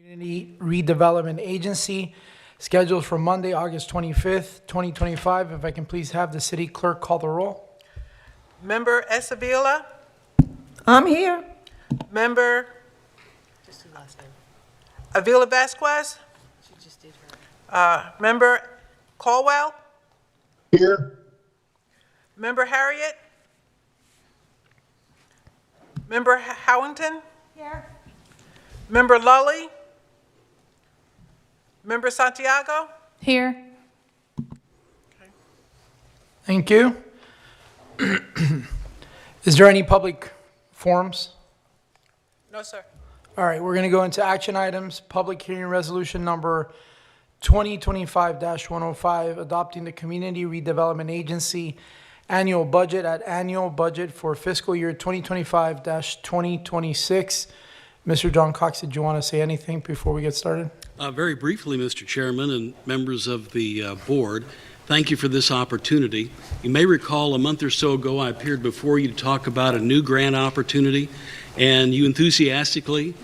Community Redevelopment Agency, scheduled for Monday, August 25th, 2025. If I can please have the city clerk call the roll. Member Esavila, I'm here. Member Just the last name. Avila Vasquez, She just did her. Member Caldwell, Here. Member Harriet, Member Howington, Here. Member Lully, Member Santiago. Here. Thank you. Is there any public forums? No, sir. All right, we're going to go into action items. Public hearing resolution number 2025-105, adopting the Community Redevelopment Agency annual budget at annual budget for fiscal year 2025-2026. Mr. John Cox, did you want to say anything before we get started? Very briefly, Mr. Chairman and members of the board, thank you for this opportunity. You may recall a month or so ago, I appeared before you to talk about a new grant opportunity, and you enthusiastically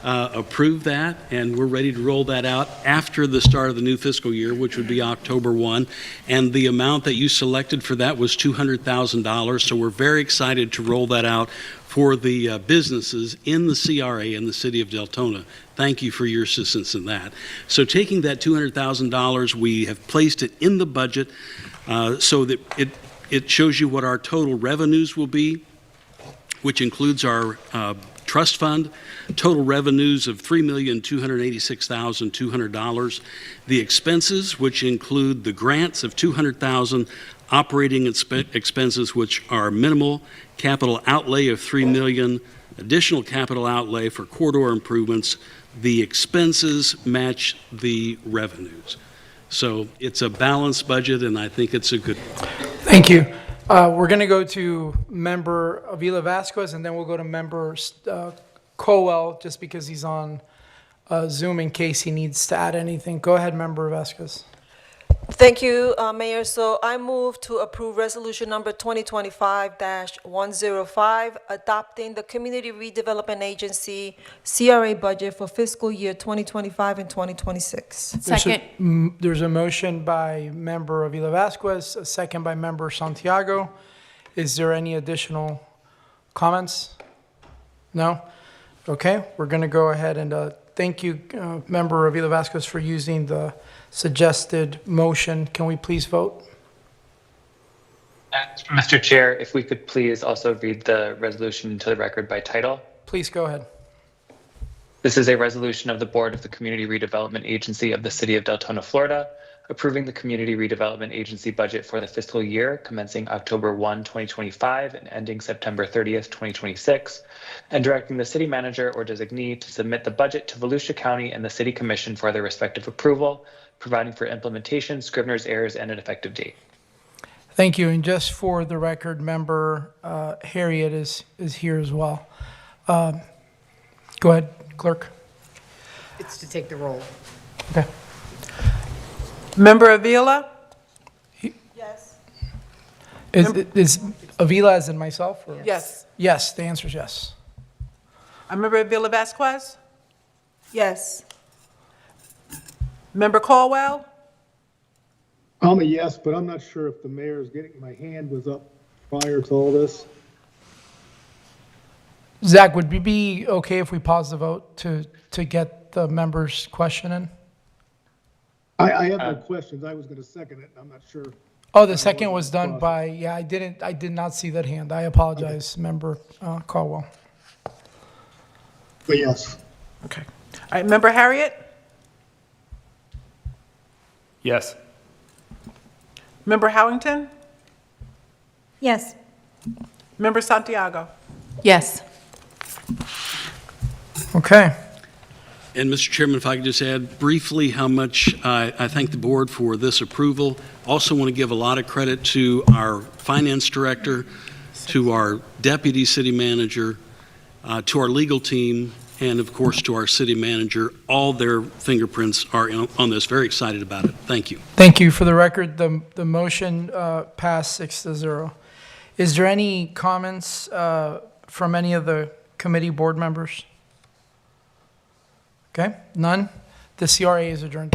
approved that, and we're ready to roll that out after the start of the new fiscal year, which would be October 1. And the amount that you selected for that was $200,000, so we're very excited to roll that out for the businesses in the CRA in the city of Deltona. Thank you for your assistance in that. So taking that $200,000, we have placed it in the budget so that it shows you what our total revenues will be, which includes our trust fund, total revenues of $3,286,200. The expenses, which include the grants of $200,000, operating expenses, which are minimal, capital outlay of $3 million, additional capital outlay for corridor improvements. The expenses match the revenues. So it's a balanced budget, and I think it's a good one. Thank you. We're going to go to member Avila Vasquez, and then we'll go to member Colwell, just because he's on Zoom in case he needs to add anything. Go ahead, member Vasquez. Thank you, Mayor. So I move to approve resolution number 2025-105, adopting the Community Redevelopment Agency CRA budget for fiscal year 2025 and 2026. Second. There's a motion by member Avila Vasquez, a second by member Santiago. Is there any additional comments? No? Okay, we're going to go ahead and thank you, member Avila Vasquez, for using the suggested motion. Can we please vote? Mr. Chair, if we could please also read the resolution to the record by title. Please go ahead. This is a resolution of the Board of the Community Redevelopment Agency of the City of Deltona, Florida, approving the Community Redevelopment Agency budget for the fiscal year commencing October 1, 2025 and ending September 30th, 2026, and directing the city manager or designee to submit the budget to Volusia County and the City Commission for their respective approval, providing for implementation, Scrivener's errors, and an effective date. Thank you. And just for the record, member Harriet is here as well. Go ahead, clerk. It's to take the roll. Okay. Member Avila, Yes. Is Avila as in myself? Or? yes. Yes, the answer is yes. Member Avila Vasquez, Yes. Member Caldwell, I'm a yes, but I'm not sure if the mayor's getting, my hand was up prior to all this. Zach, would it be okay if we pause the vote to get the member's question in? I have no questions. I was going to second it. I'm not sure. Oh, the second was done by, yeah, I did not see that hand. I apologize, member Caldwell. But yes. okay. All right, Member Harriet, Yes. Member Howington, Yes. Member Santiago. Yes. Okay. And Mr. Chairman, if I could just add briefly how much I thank the board for this approval. Also want to give a lot of credit to our finance director, to our deputy city manager, to our legal team, and of course to our city manager. All their fingerprints are on this. Very excited about it. Thank you. Thank you. For the record, the motion passed 6-0. Is there any comments from any of the committee board members? Okay, none. The CRA is adjourned.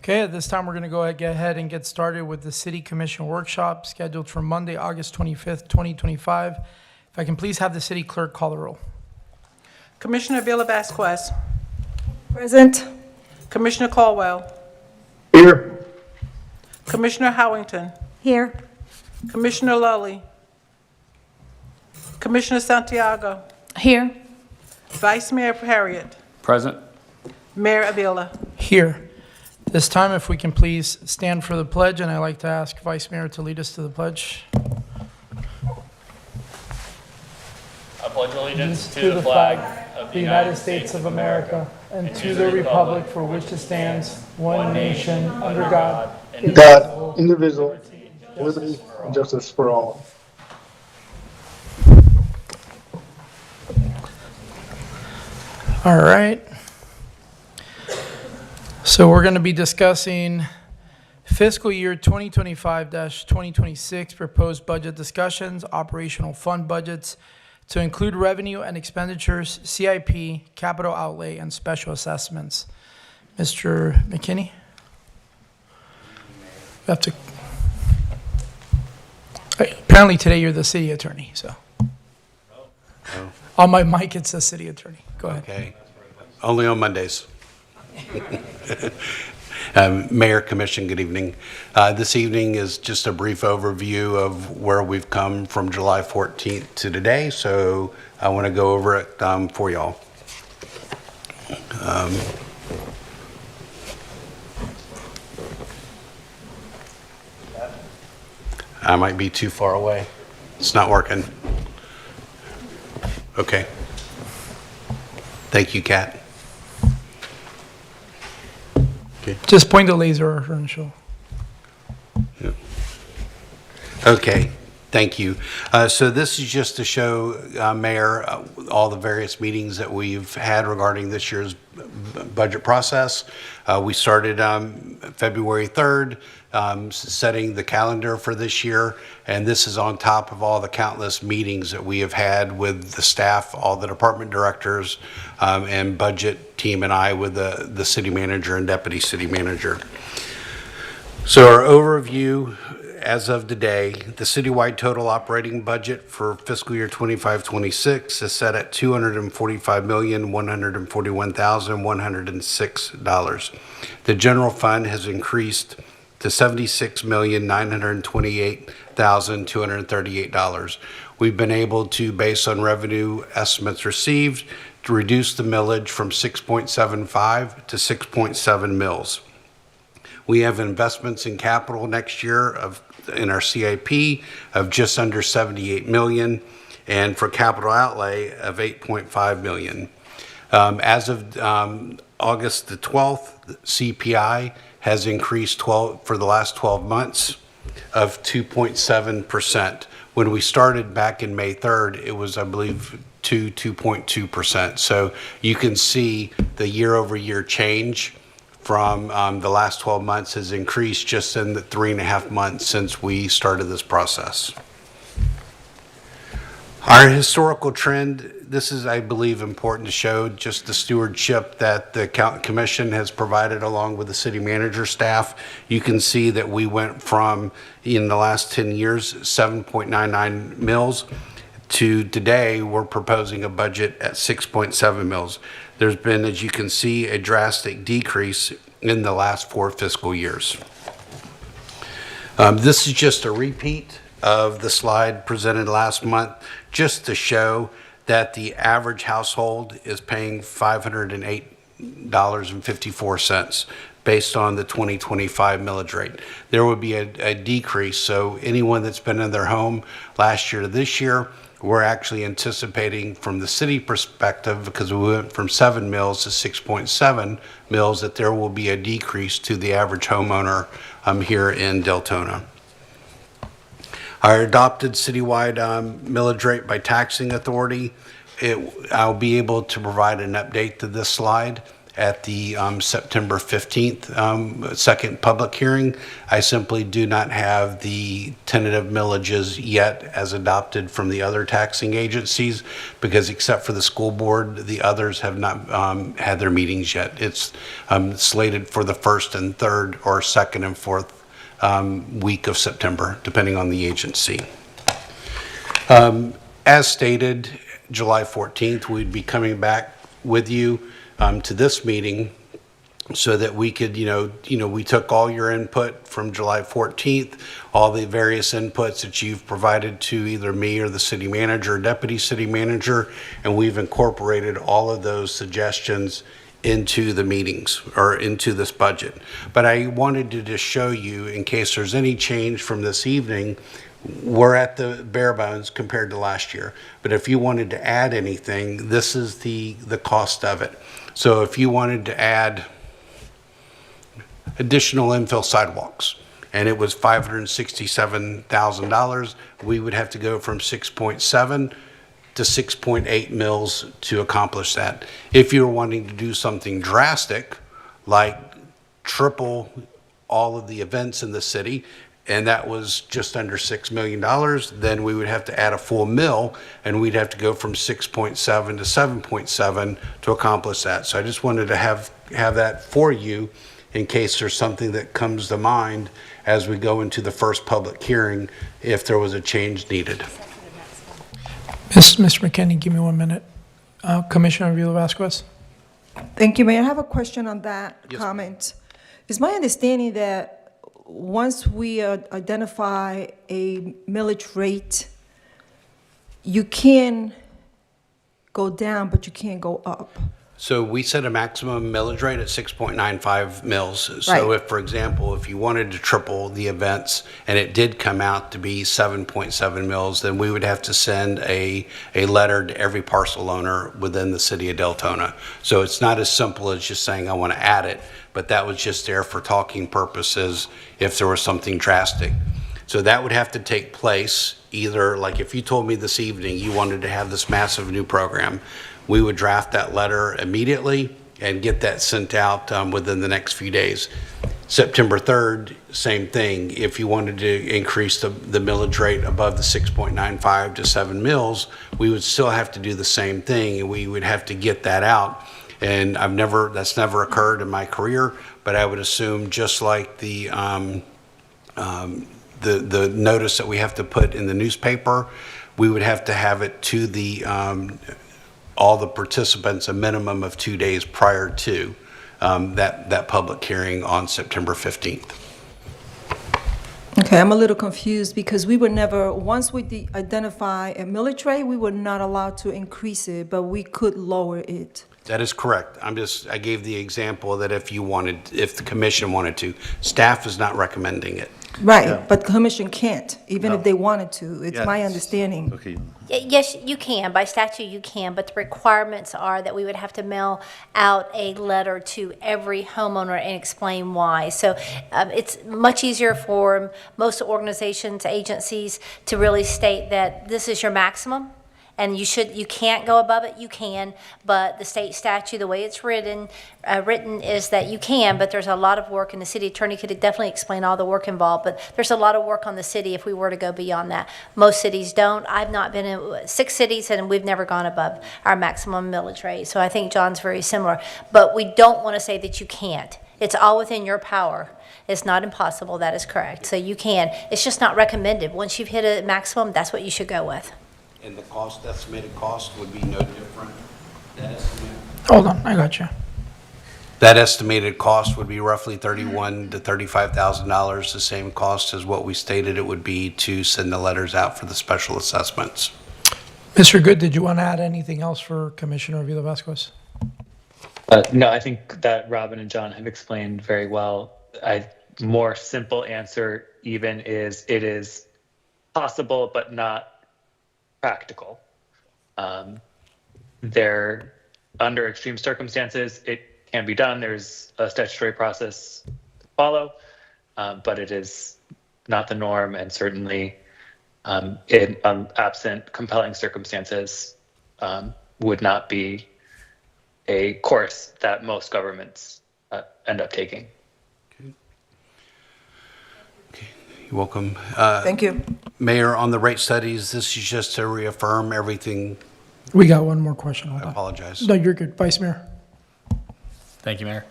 Okay, at this time, we're going to go ahead and get started with the City Commission workshop scheduled for Monday, August 25th, 2025. If I can please have the city clerk call the roll. Commissioner Villa Vasquez, Present. Commissioner Caldwell, Here. Commissioner Howington, Here. Commissioner Lully, Commissioner Santiago, Here. Vice Mayor Harriet, Present. Mayor Avila. Here. This time, if we can please stand for the pledge, and I'd like to ask Vice Mayor to lead us to the pledge. I pledge allegiance To the flag of the United States of America and to the republic for which it stands, one nation, under God, God, indivisible, liberty and justice for all. All right. So we're going to be discussing fiscal year 2025-2026 proposed budget discussions, operational fund budgets to include revenue and expenditures, CIP, capital outlay, and special assessments. Mr. McKinney? You have to. Apparently today you're the city attorney, so. On my mic, it says city attorney. Go ahead. Okay, only on Mondays. Mayor, Commission, good evening. This evening is just a brief overview of where we've come from July 14th to today, so I want to go over it for y'all. I might be too far away. It's not working. Okay. Thank you, Kat. Just point the laser and show. Okay, thank you. So this is just to show, Mayor, all the various meetings that we've had regarding this year's budget process. We started February 3rd, setting the calendar for this year, and this is on top of all the countless meetings that we have had with the staff, all the department directors, and budget team and I with the city manager and deputy city manager. So our overview as of today, the citywide total operating budget for fiscal year 25-26 is set at $245,141,106. The general fund has increased to $76,928,238. We've been able to, based on revenue estimates received, to reduce the millage from 6.75 to 6.7 mils. We have investments in capital next year in our CIP of just under 78 million, and for capital outlay of 8.5 million. As of August the 12th, CPI has increased for the last 12 months of 2.7%. When we started back in May 3rd, it was, I believe, 2.2%. So you can see the year-over-year change from the last 12 months has increased just in the 3.5 months since we started this process. Our historical trend, this is, I believe, important to show just the stewardship that the commission has provided along with the city manager staff. You can see that we went from, in the last 10 years, 7.99 mils to today, we're proposing a budget at 6.7 mils. There's been, as you can see, a drastic decrease in the last 4 fiscal years. This is just a repeat of the slide presented last month, just to show that the average household is paying $508.54 based on the 2025 millage rate. There would be a decrease, so anyone that's been in their home last year to this year, we're actually anticipating from the city perspective, because we went from 7 mils to 6.7 mils, that there will be a decrease to the average homeowner here in Deltona. Our adopted citywide millage rate by taxing authority, I'll be able to provide an update to this slide at the September 15th second public hearing. I simply do not have the tentative millages yet as adopted from the other taxing agencies, because except for the school board, the others have not had their meetings yet. It's slated for the 1st and 3rd or 2nd and 4th week of September, depending on the agency. As stated, July 14th, we'd be coming back with you to this meeting so that we could, we took all your input from July 14th, all the various inputs that you've provided to either me or the city manager or deputy city manager, and we've incorporated all of those suggestions into the meetings or into this budget. But I wanted to just show you, in case there's any change from this evening, we're at the bare bones compared to last year. But if you wanted to add anything, this is the cost of it. So if you wanted to add additional infill sidewalks, and it was $567,000, we would have to go from 6.7 to 6.8 mils to accomplish that. If you're wanting to do something drastic, like triple all of the events in the city, and that was just under $6 million, then we would have to add a full mill, and we'd have to go from 6.7 to 7.7 to accomplish that. So I just wanted to have that for you in case there's something that comes to mind as we go into the first public hearing, if there was a change needed. Mr. McKinney, give me 1 minute. Commissioner Vila Vasquez? Thank you, Mayor. I have a question on that Yes, comment. It's my understanding that once we identify a millage rate, you can go down, but you can't go up. So we set a maximum millage rate at 6.95 mils. So Right. if, for example, if you wanted to triple the events and it did come out to be 7.7 mils, then we would have to send a letter to every parcel owner within the city of Deltona. So it's not as simple as just saying, I want to add it, but that was just there for talking purposes if there was something drastic. So that would have to take place either, like if you told me this evening you wanted to have this massive new program, we would draft that letter immediately and get that sent out within the next few days. September 3rd, same thing. If you wanted to increase the millage rate above the 6.95 to 7 mils, we would still have to do the same thing, and we would have to get that out. And that's never occurred in my career, but I would assume just like the notice that we have to put in the newspaper, we would have to have it to the all the participants a minimum of 2 days prior to that public hearing on September 15th. Okay, I'm a little confused because we were never, once we identify a millage rate, we were not allowed to increase it, but we could lower it. That is correct. I gave the example that if the commission wanted to, staff is not recommending it. Right, but the commission can't, even if they wanted to. It's my Yes. understanding. Okay. Yes, you can. By statute, you can, but the requirements are that we would have to mail out a letter to every homeowner and explain why. So it's much easier for most organizations, agencies, to really state that this is your maximum, and you can't go above it. You can, but the state statute, the way it's written is that you can, but there's a lot of work, and the city attorney could definitely explain all the work involved, but there's a lot of work on the city if we were to go beyond that. Most cities don't. I've not been in 6 cities, and we've never gone above our maximum millage rate, so I think John's very similar. But we don't want to say that you can't. It's all within your power. It's not impossible, that is correct. So you can. It's just not recommended. Once you've hit a maximum, that's what you should go with. And the estimated cost would be no different. Hold on, I got you. That estimated cost would be roughly $31,000 to $35,000, the same cost as what we stated it would be to send the letters out for the special assessments. Mr. Good, did you want to add anything else for Commissioner Vila Vasquez? No, I think that Robin and John have explained very well. More simple answer even is it is possible but not practical. Under extreme circumstances, it can be done. There's a statutory process to follow, but it is not the norm, and certainly absent compelling circumstances would not be a course that most governments end up taking. You're welcome. Thank you. Mayor, on the rate studies, this is just to reaffirm everything. We got one more question. Hold I on. apologize. No, you're good. Vice Mayor. Thank you, Mayor.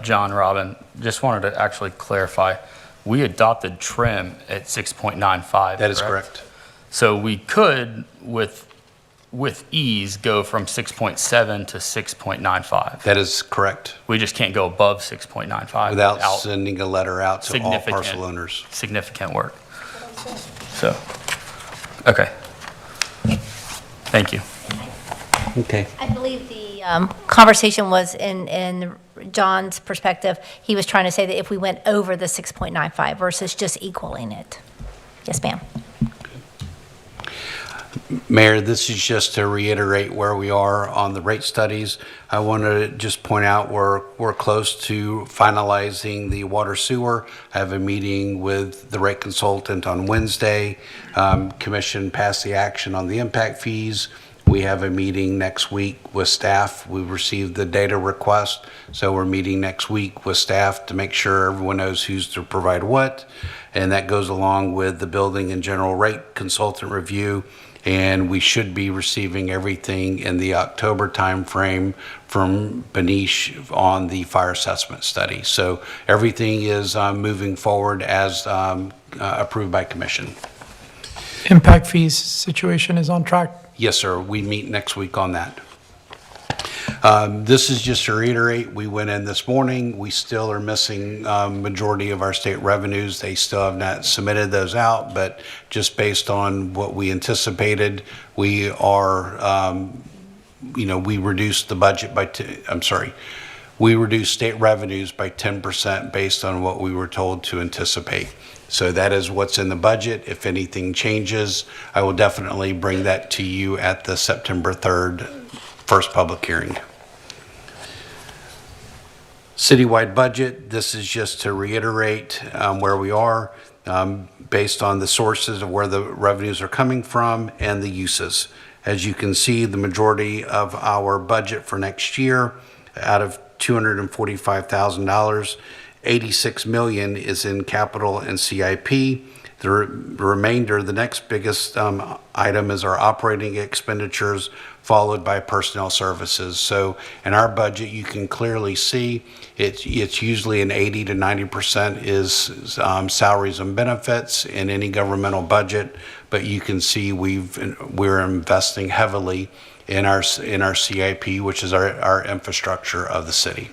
John Robin, just wanted to actually clarify. We adopted trim at 6.95. That is correct. So we could, with ease, go from 6.7 to 6.95. That is correct. We just can't go above 6.95 Without sending a letter out to all significant- parcel owners. significant work. So, okay. Thank you. Okay. I believe the conversation was in John's perspective, he was trying to say that if we went over the 6.95 versus just equaling it. Yes, ma'am. Mayor, this is just to reiterate where we are on the rate studies. I want to just point out we're close to finalizing the water sewer. I have a meeting with the rate consultant on Wednesday. Commission passed the action on the impact fees. We have a meeting next week with staff. We've received the data request, so we're meeting next week with staff to make sure everyone knows who's to provide what. And that goes along with the building and general rate consultant review. And we should be receiving everything in the October timeframe from Benish on the fire assessment study. So everything is moving forward as approved by commission. Impact fees situation is on track. Yes, sir. We meet next week on that. This is just to reiterate, we went in this morning. We still are missing majority of our state revenues. They still have not submitted those out, but just based on what we anticipated, we are, we reduced the budget by, we reduced state revenues by 10% based on what we were told to anticipate. So that is what's in the budget. If anything changes, I will definitely bring that to you at the September 3rd first public hearing. Citywide budget, this is just to reiterate where we are based on the sources of where the revenues are coming from and the uses. As you can see, the majority of our budget for next year, out of $245,000, $86 million is in capital and CIP. The remainder, the next biggest item is our operating expenditures, followed by personnel services. So in our budget, you can clearly see it's usually an 80 to 90% is salaries and benefits in any governmental budget, but you can see we're investing heavily in our CIP, which is our infrastructure of the city.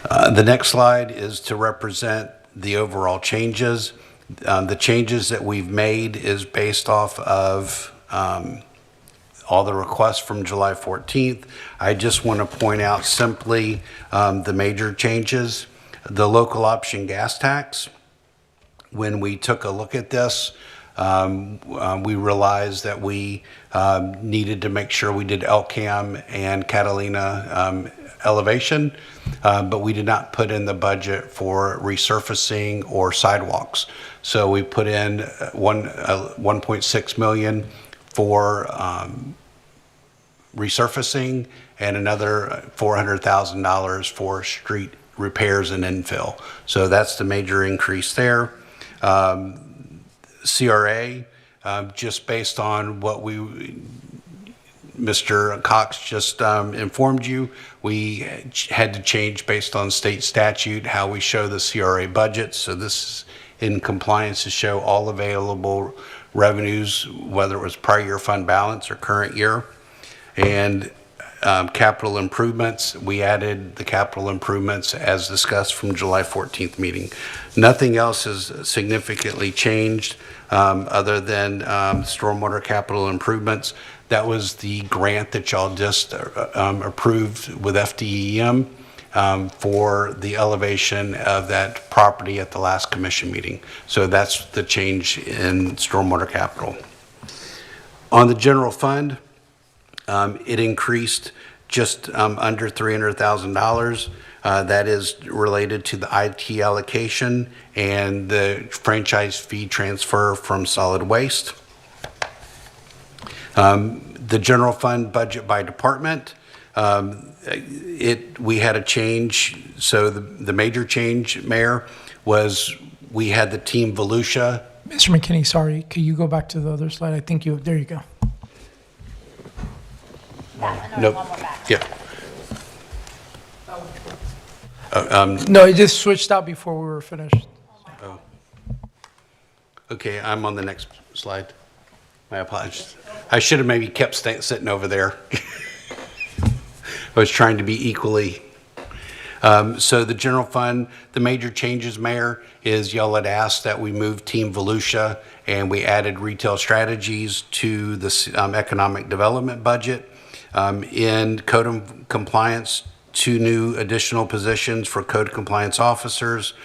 The next slide is to represent the overall changes. The changes that we've made is based off of all the requests from July 14th. I just want to point out simply the major changes. The local option gas tax, when we took a look at this, we realized that we needed to make sure we did LCAM and Catalina elevation, but we did not put in the budget for resurfacing or sidewalks. So we put in 1.6 million for resurfacing and another $400,000 for street repairs and infill. So that's the major increase there. CRA, just based on what Mr. Cox just informed you, we had to change based on state statute how we show the CRA budget. So this is in compliance to show all available revenues, whether it was prior year fund balance or current year. And capital improvements, we added the capital improvements as discussed from July 14th meeting. Nothing else has significantly changed other than stormwater capital improvements. That was the grant that y'all just approved with FDEM for the elevation of that property at the last commission meeting. So that's the change in stormwater capital. On the general fund, it increased just under $300,000. That is related to the IT allocation and the franchise fee transfer from solid waste. The The general fund budget by department, we had a change. So the major change, Mayor, was we had the Team Volusia. Mr. McKinney, sorry, could you go back to the other slide? I think there you go. Nope. Yeah. No, it just switched out before we were finished. Okay, I'm on the next slide. My apologies. I should have maybe kept sitting over there. I was trying to be equally. So the general fund, the major changes, Mayor, is y'all had asked that we move Team Volusia and we added retail strategies to the economic development budget. In code compliance, 2 new additional positions for code compliance officers.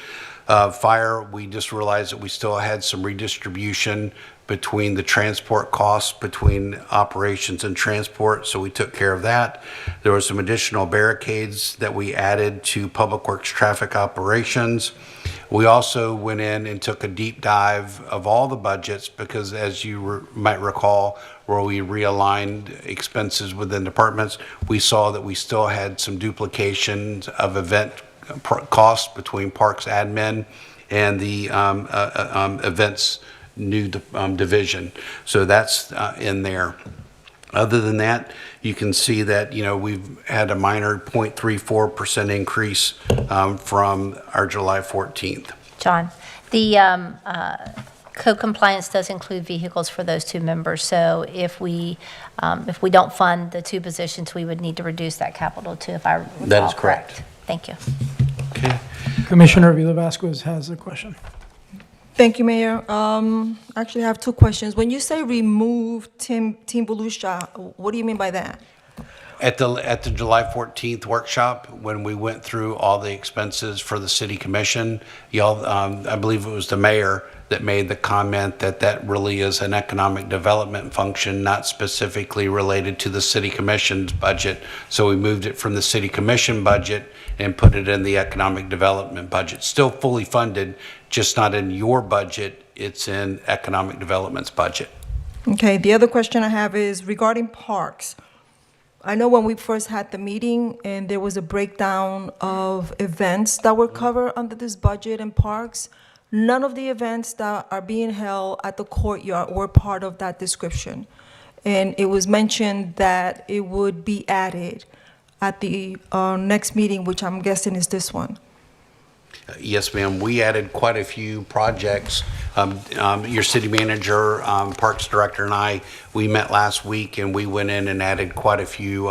Fire, we just realized that we still had some redistribution between the transport costs between operations and transport, so we took care of that. There were some additional barricades that we added to Public Works traffic operations. We also went in and took a deep dive of all the budgets because, as you might recall, where we realigned expenses within departments, we saw that we still had some duplications of event costs between parks admin and the events new division. So that's in there. Other than that, you can see that, we've had a minor 0.34% increase from our July 14th. John, the code compliance does include vehicles for those 2 members. So if we don't fund the 2 positions, we would need to reduce that capital too, if I recall That is correct. Thank you. Okay. Commissioner Avila Vasquez has a question. Thank you, Mayor. Actually, I have 2 questions. When you say remove Team Volusia, what do you mean by that? At the July 14th workshop, when we went through all the expenses for the city commission, y'all, I believe it was the mayor that made the comment that that really is an economic development function, not specifically related to the city commission's budget. So we moved it from the city commission budget and put it in the economic development budget. Still fully funded, just not in your budget. It's in economic development's budget. Okay, the other question I have is regarding parks. I know when we first had the meeting and there was a breakdown of events that were covered under this budget in parks, none of the events that are being held at the courtyard were part of that description. And it was mentioned that it would be added at the next meeting, which I'm guessing is this one. Yes, ma'am. We added quite a few projects. Your city manager, parks director, and I, we met last week and we went in and added quite a few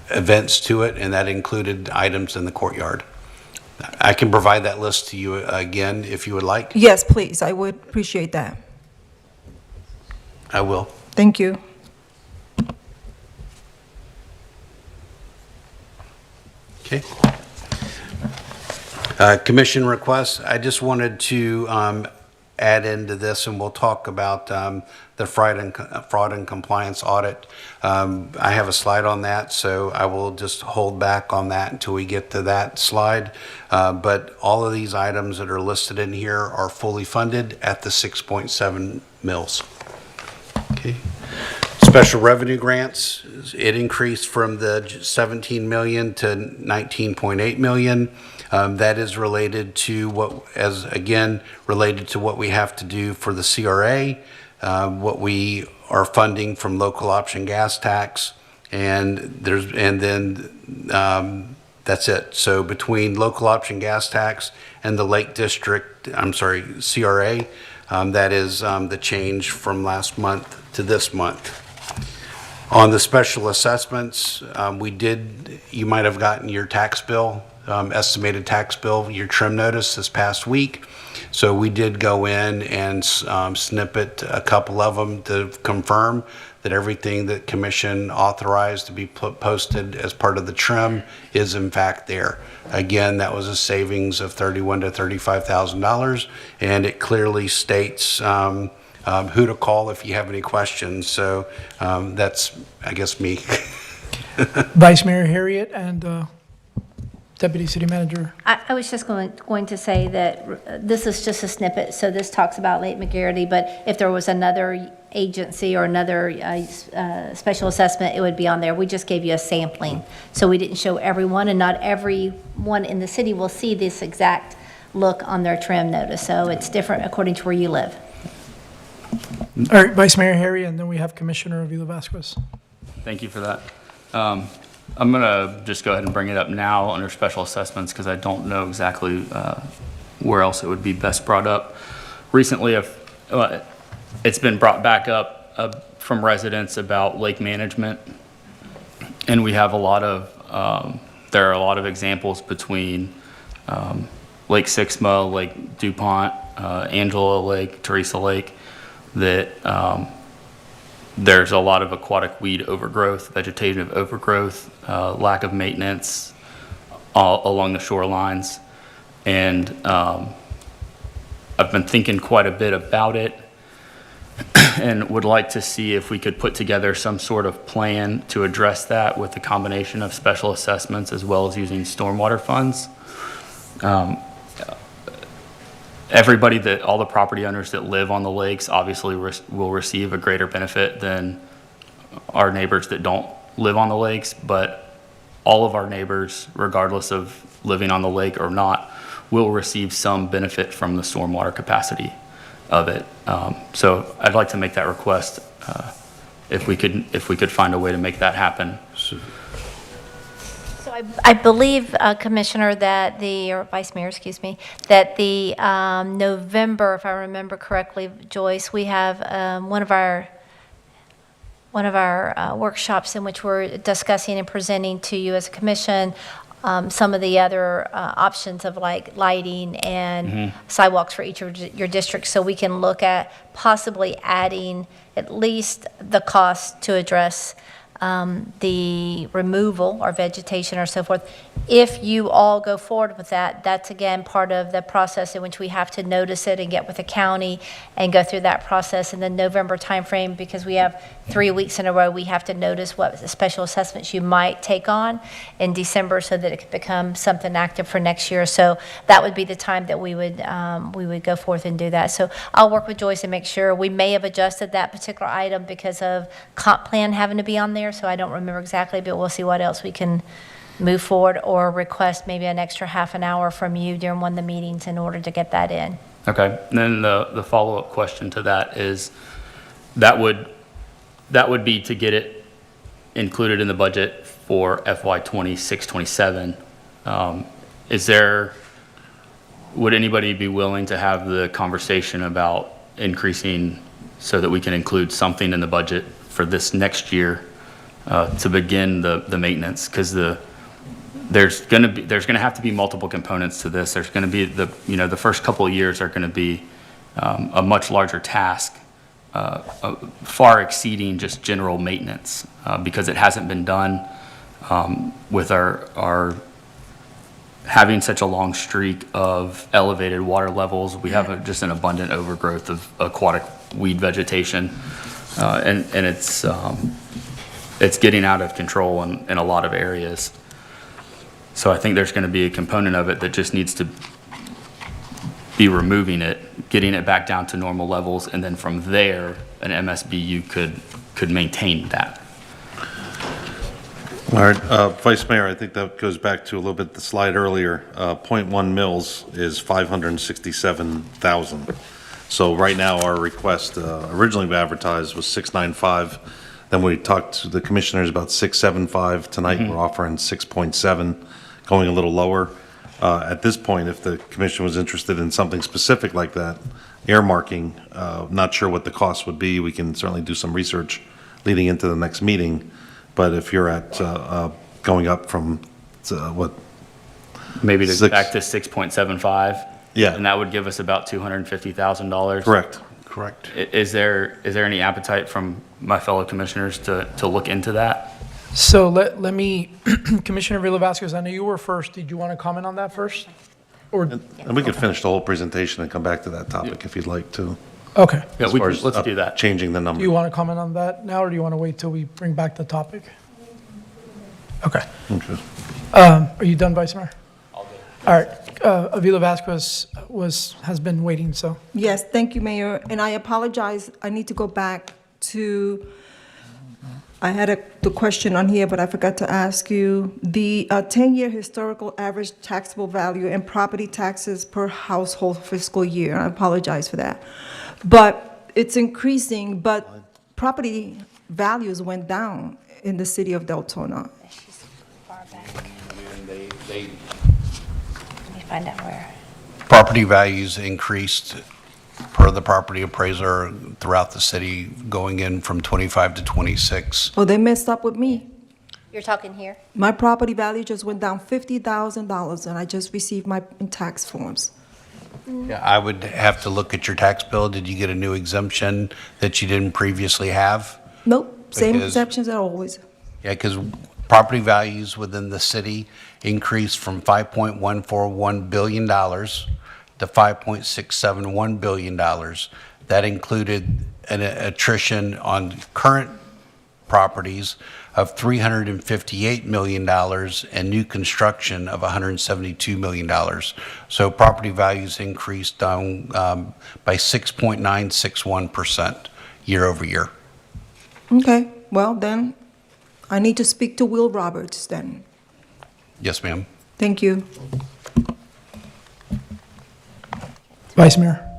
events to it, and that included items in the courtyard. I can provide that list to you again if you would like. Yes, please. I would appreciate that. I will. Thank you. Okay. Commission requests. I just wanted to add into this, and we'll talk about the fraud and compliance audit. I have a slide on that, so I will just hold back on that until we get to that slide. But all of these items that are listed in here are fully funded at the 6.7 mils. Okay. Special revenue grants, it increased from the 17 million to 19.8 million. That is related to related to what we have to do for the CRA, what we are funding from local option gas tax, and then that's it. So between local option gas tax and the Lake District, CRA, that is the change from last month to this month. On the special assessments, you might have gotten your tax bill, estimated tax bill, your trim notice this past week. So we did go in and snippet a couple of them to confirm that everything that commission authorized to be posted as part of the trim is in fact there. Again, that was a savings of $31,000 to $35,000, and it clearly states who to call if you have any questions. So that's, I guess, me. Vice Mayor Harriet and Deputy City Manager. I was just going to say that this is just a snippet, so this talks about Lake McGarity, but if there was another agency or another special assessment, it would be on there. We just gave you a sampling, so we didn't show everyone, and not everyone in the city will see this exact look on their trim notice, so it's different according to where you live. All right, Vice Mayor Harry, and then we have Commissioner Avila Vasquez. Thank you for that. I'm going to just go ahead and bring it up now under special assessments because I don't know exactly where else it would be best brought up. Recently, it's been brought back up from residents about lake management, and we have a lot of, there are a lot of examples between Lake Sixma, Lake DuPont, Angela Lake, Teresa Lake, that there's a lot of aquatic weed overgrowth, vegetative overgrowth, lack of maintenance along the shorelines. And I've been thinking quite a bit about it and would like to see if we could put together some sort of plan to address that with the combination of special assessments as well as using stormwater funds. All the property owners that live on the lakes obviously will receive a greater benefit than our neighbors that don't live on the lakes, but all of our neighbors, regardless of living on the lake or not, will receive some benefit from the stormwater capacity of it. So I'd like to make that request if we could find a way to make that happen. So I believe, Commissioner, or Vice Mayor, excuse me, that the November, if I remember correctly, Joyce, we have one of our workshops in which we're discussing and presenting to you as a commission some of the other options of like lighting and sidewalks for each of your districts, so we can look at possibly adding at least the cost to address the removal or vegetation or so forth. If you all go forward with that, that's again part of the process in which we have to notice it and get with the county and go through that process in the November timeframe, because we have 3 weeks in a row we have to notice what special assessments you might take on in December so that it could become something active for next year. So that would be the time that we would go forth and do that. So I'll work with Joyce and make sure. We may have adjusted that particular item because of comp plan having to be on there, so I don't remember exactly, but we'll see what else we can move forward or request maybe an extra half an hour from you during one of the meetings in order to get that in. Okay, and then the follow-up question to that is, that would be to get it included in the budget for FY 26-27. Would anybody be willing to have the conversation about increasing so that we can include something in the budget for this next year to begin the maintenance? Because there's going to have to be multiple components to this. There's going to be the first couple of years are going to be a much larger task, far exceeding just general maintenance, because it hasn't been done with our having such a long streak of elevated water levels. We have just an abundant overgrowth of aquatic weed vegetation, and it's getting out of control in a lot of areas. So I think there's going to be a component of it that just needs to be removing it, getting it back down to normal levels, and then from there, an MSBU could maintain that. All right, Vice Mayor, I think that goes back to a little bit the slide earlier. 0.1 mils is 567,000. So right now, our request originally we advertised was 695. Then we talked to the commissioners about 675. Tonight, we're offering 6.7, going a little lower. At this point, if the commission was interested in something specific like that, earmarking, not sure what the cost would be. We can certainly do some research leading into the next meeting. But if you're at going up from what? Maybe back to 6.75. Yeah. And that would give us about $250,000. Correct. Correct. Is there any appetite from my fellow commissioners to look into that? So let me, Commissioner Avila Vasquez, I know you were first. Did you want to comment on that first? Or, And we could finish the whole presentation and come back to that topic if you'd like to. okay. Yeah, As far as let's do that. Changing the number. Do you want to comment on that now, or do you want to wait till we bring back the topic? Okay. Okay. Are you done, Vice Mayor? All right, Avila Vasquez has been waiting, so. Yes, thank you, Mayor. And I apologize, I need to go back to, I had the question on here, but I forgot to ask you. The 10-year historical average taxable value and property taxes per household fiscal year. I apologize for that. But it's increasing, but property values went down in the city of Deltona. She's far back. Let me find out where. Property values increased per the property appraiser throughout the city, going in from 25 to 26. Oh, they messed up with me. You're talking here? My property value just went down $50,000, and I just received my tax forms. Yeah, I would have to look at your tax bill. Did you get a new exemption that you didn't previously have? Nope, same Because- exceptions as always. Yeah, because property values within the city increased from $5.141 billion to $5.671 billion. That included an attrition on current properties of $358 million and new construction of $172 million. So property values increased down by 6.961% year over year. Okay, well then, I need to speak to Will Roberts then. Yes, ma'am. Thank you. Vice Mayor.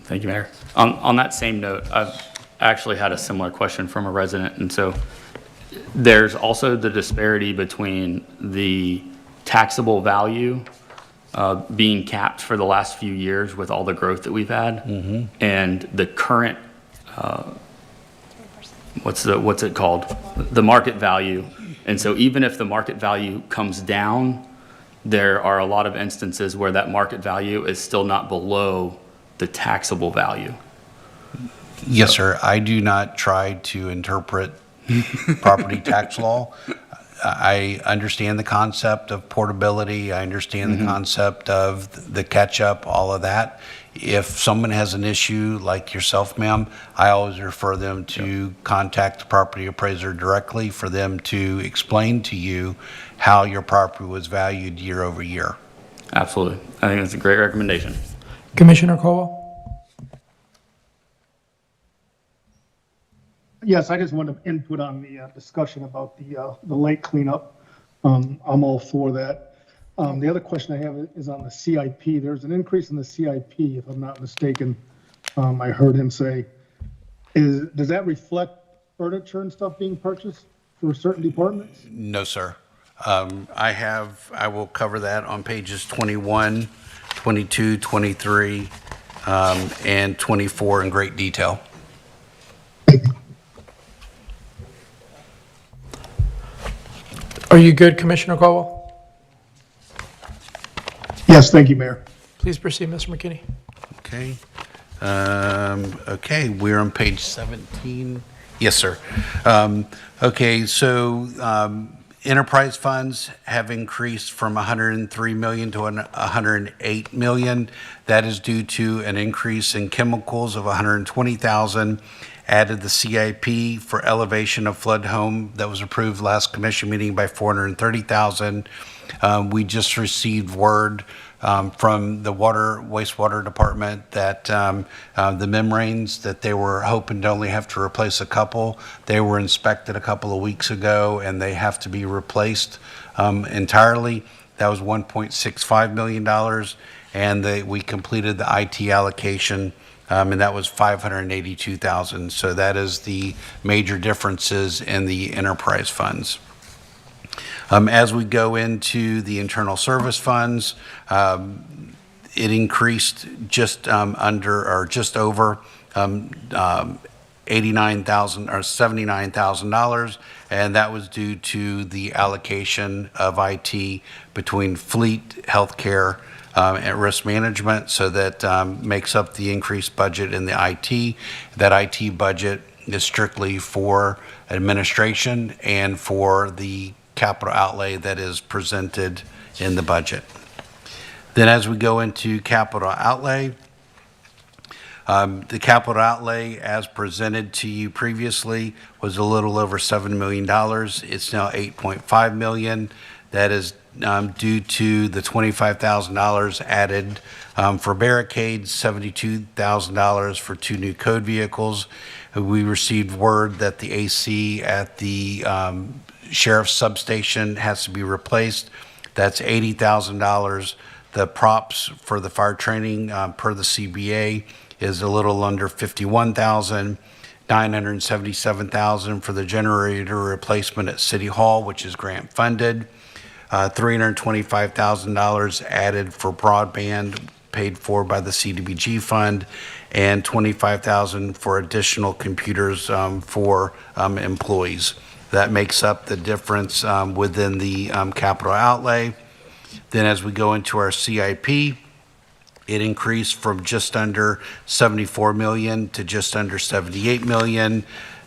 Thank you, Mayor. On that same note, I've actually had a similar question from a resident, and so there's also the disparity between the taxable value being capped for the last few years with all the growth that we've had, and the current, what's it called? The market value. And so even if the market value comes down, there are a lot of instances where that market value is still not below the taxable value. Yes, sir. I do not try to interpret property tax law. I understand the concept of portability. I understand the concept of the catch-up, all of that. If someone has an issue like yourself, ma'am, I always refer them to contact the property appraiser directly for them to explain to you how your property was valued year over year. Absolutely. I think that's a great recommendation. Commissioner Caldwell. Yes, I just wanted input on the discussion about the lake cleanup. I'm all for that. The other question I have is on the CIP. There's an increase in the CIP, if I'm not mistaken. I heard him say, does that reflect furniture and stuff being purchased for certain departments? No, sir. I will cover that on pages 21, 22, 23, and 24 in great detail. Are you good, Commissioner Caldwell? Yes, thank you, Mayor. Please proceed, Mr. McKinney. Okay. Okay, we're on page 17. Yes, sir. Okay, so enterprise funds have increased from 103 million to 108 million. That is due to an increase in chemicals of 120,000. Added the CIP for elevation of flood home that was approved last commission meeting by 430,000. We just received word from the wastewater department that the membranes that they were hoping to only have to replace a couple, they were inspected a couple of weeks ago and they have to be replaced entirely. That was $1.65 million, and we completed the IT allocation, and that was $582,000. So that is the major differences in the enterprise funds. As we go into the internal service funds, it increased just under or just over $89,000 or $79,000, and that was due to the allocation of IT between fleet, healthcare, and risk management. So that makes up the increased budget in the IT. That IT budget is strictly for administration and for the capital outlay that is presented in the budget. Then as we go into capital outlay, the capital outlay as presented to you previously was a little over $7 million. It's now $8.5 million. That is due to the $25,000 added for barricades, $72,000 for 2 new code vehicles. We received word that the AC at the sheriff's substation has to be replaced. That's $80,000. The props for the fire training per the CBA is a little under $51,000. $977,000 for the generator replacement at City Hall, which is grant funded. $325,000 added for broadband paid for by the CDBG fund, and $25,000 for additional computers for employees. That makes up the difference within the capital outlay. Then as we go into our CIP, it increased from just under 74 million to just under 78 million.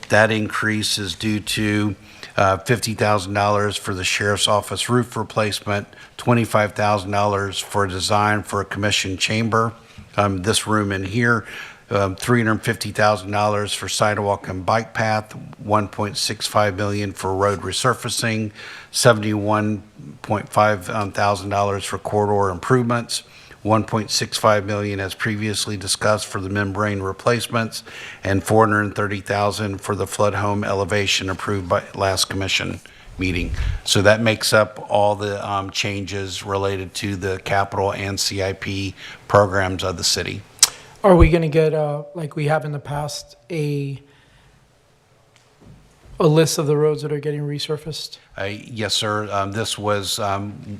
That increase is due to $50,000 for the sheriff's office roof replacement, $25,000 for design for a commission chamber, this room in here, $350,000 for sidewalk and bike path, $1.65 million for road resurfacing, $71.5 thousand for corridor improvements, $1.65 million as previously discussed for the membrane replacements, and $430,000 for the flood home elevation approved by last commission meeting. So that makes up all the changes related to the capital and CIP programs of the city. Are we going to get, like we have in the past, a list of the roads that are getting resurfaced? Yes, sir. This was,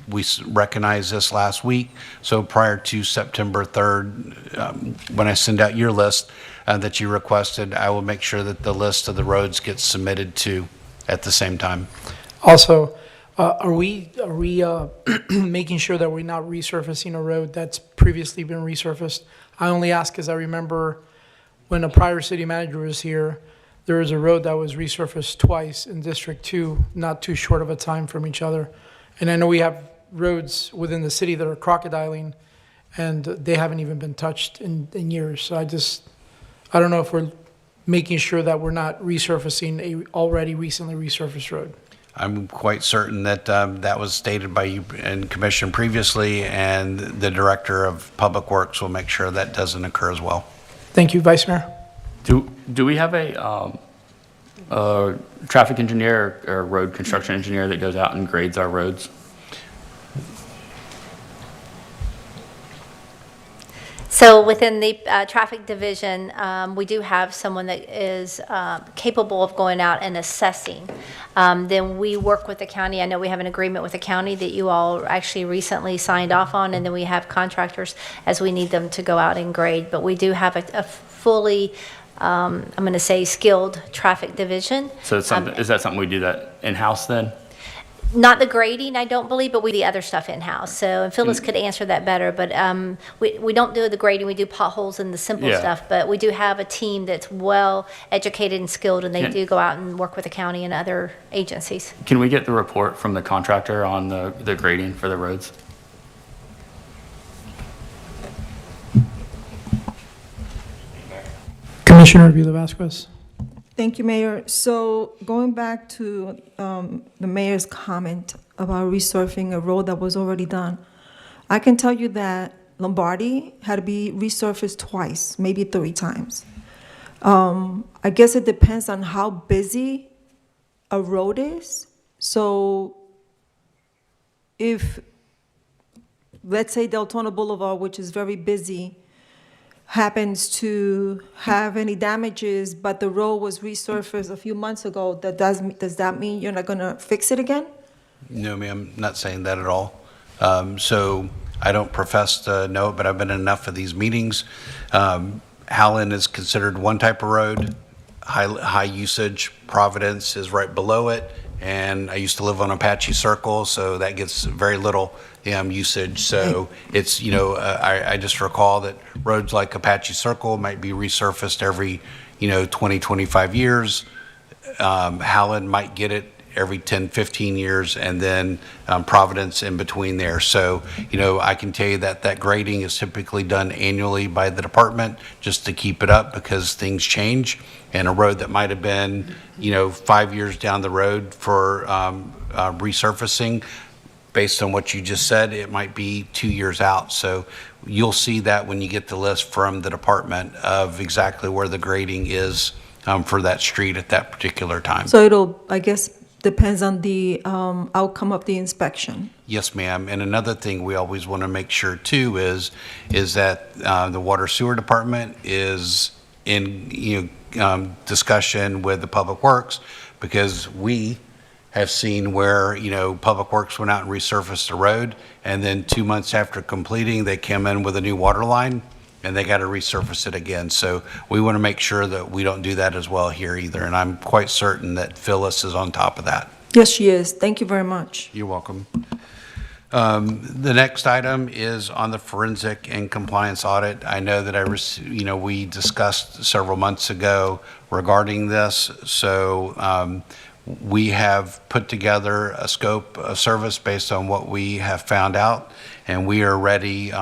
we recognized this last week. So prior to September 3rd, when I send out your list that you requested, I will make sure that the list of the roads gets submitted to at the same time. Also, are we making sure that we're not resurfacing a road that's previously been resurfaced? I only ask because I remember when a prior city manager was here, there was a road that was resurfaced twice in District 2, not too short of a time from each other. And I know we have roads within the city that are crocodiling, and they haven't even been touched in years. So I don't know if we're making sure that we're not resurfacing a already recently resurfaced road. I'm quite certain that that was stated by you in commission previously, and the Director of Public Works will make sure that doesn't occur as well. Thank you, Vice Mayor. Do we have a traffic engineer or road construction engineer that goes out and grades our roads? So within the traffic division, we do have someone that is capable of going out and assessing. Then we work with the county. I know we have an agreement with the county that you all actually recently signed off on, and then we have contractors as we need them to go out and grade. But we do have a fully, I'm going to say, skilled traffic division. So it's something, is that something we do that in-house then? Not the grading, I don't believe, but we do the other stuff in-house. So and Phyllis could answer that better, but we don't do the grading. We do potholes and the simple stuff, but we do have a team that's well educated and skilled, and they do go out and work with the county and other agencies. Can we get the report from the contractor on the grading for the roads? Commissioner Vila Vasquez. Thank you, Mayor. So going back to the mayor's comment about resurfacing a road that was already done, I can tell you that Lombardi had to be resurfaced twice, maybe 3 times. I guess it depends on how busy a road is. So if, let's say Deltona Boulevard, which is very busy, happens to have any damages, but the road was resurfaced a few months ago, does that mean you're not going to fix it again? No, ma'am, not saying that at all. So I don't profess to know it, but I've been in enough of these meetings. Howland is considered one type of road, high usage. Providence is right below it. And I used to live on Apache Circle, so that gets very little usage. So it's, I just recall that roads like Apache Circle might be resurfaced every, 20, 25 years. Howland might get it every 10, 15 years, and then Providence in between there. So, I can tell you that grading is typically done annually by the department just to keep it up because things change. And a road that might have been, 5 years down the road for resurfacing based on what you just said, it might be 2 years out. So you'll see that when you get the list from the department of exactly where the grading is for that street at that particular time. So it'll, I guess, depends on the outcome of the inspection. Yes, ma'am. And another thing we always want to make sure too is that the water sewer department is in discussion with the Public Works, because we have seen where Public Works went out and resurfaced the road, and then 2 months after completing, they came in with a new water line and they got to resurface it again. So we want to make sure that we don't do that as well here either. And I'm quite certain that Phyllis is on top of that. Yes, she is. Thank you very much. You're welcome. The next item is on the forensic and compliance audit. I know that we discussed several months ago regarding this. So we have put together a scope of service based on what we have found out, and we are ready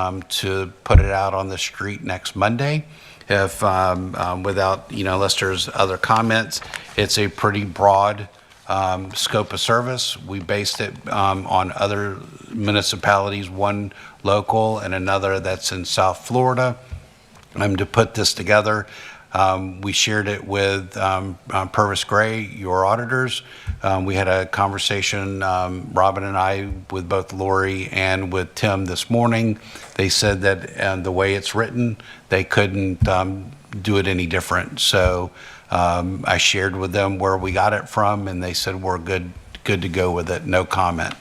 to put it out on the street next Monday. If without, unless there's other comments, it's a pretty broad scope of service. We based it on other municipalities, one local and another that's in South Florida. To put this together, we shared it with Purvis Gray, your auditors. We had a conversation, Robin and I, with both Lori and with Tim this morning. They said that the way it's written, they couldn't do it any different. So I shared with them where we got it from, and they said we're good to go with it, no comment.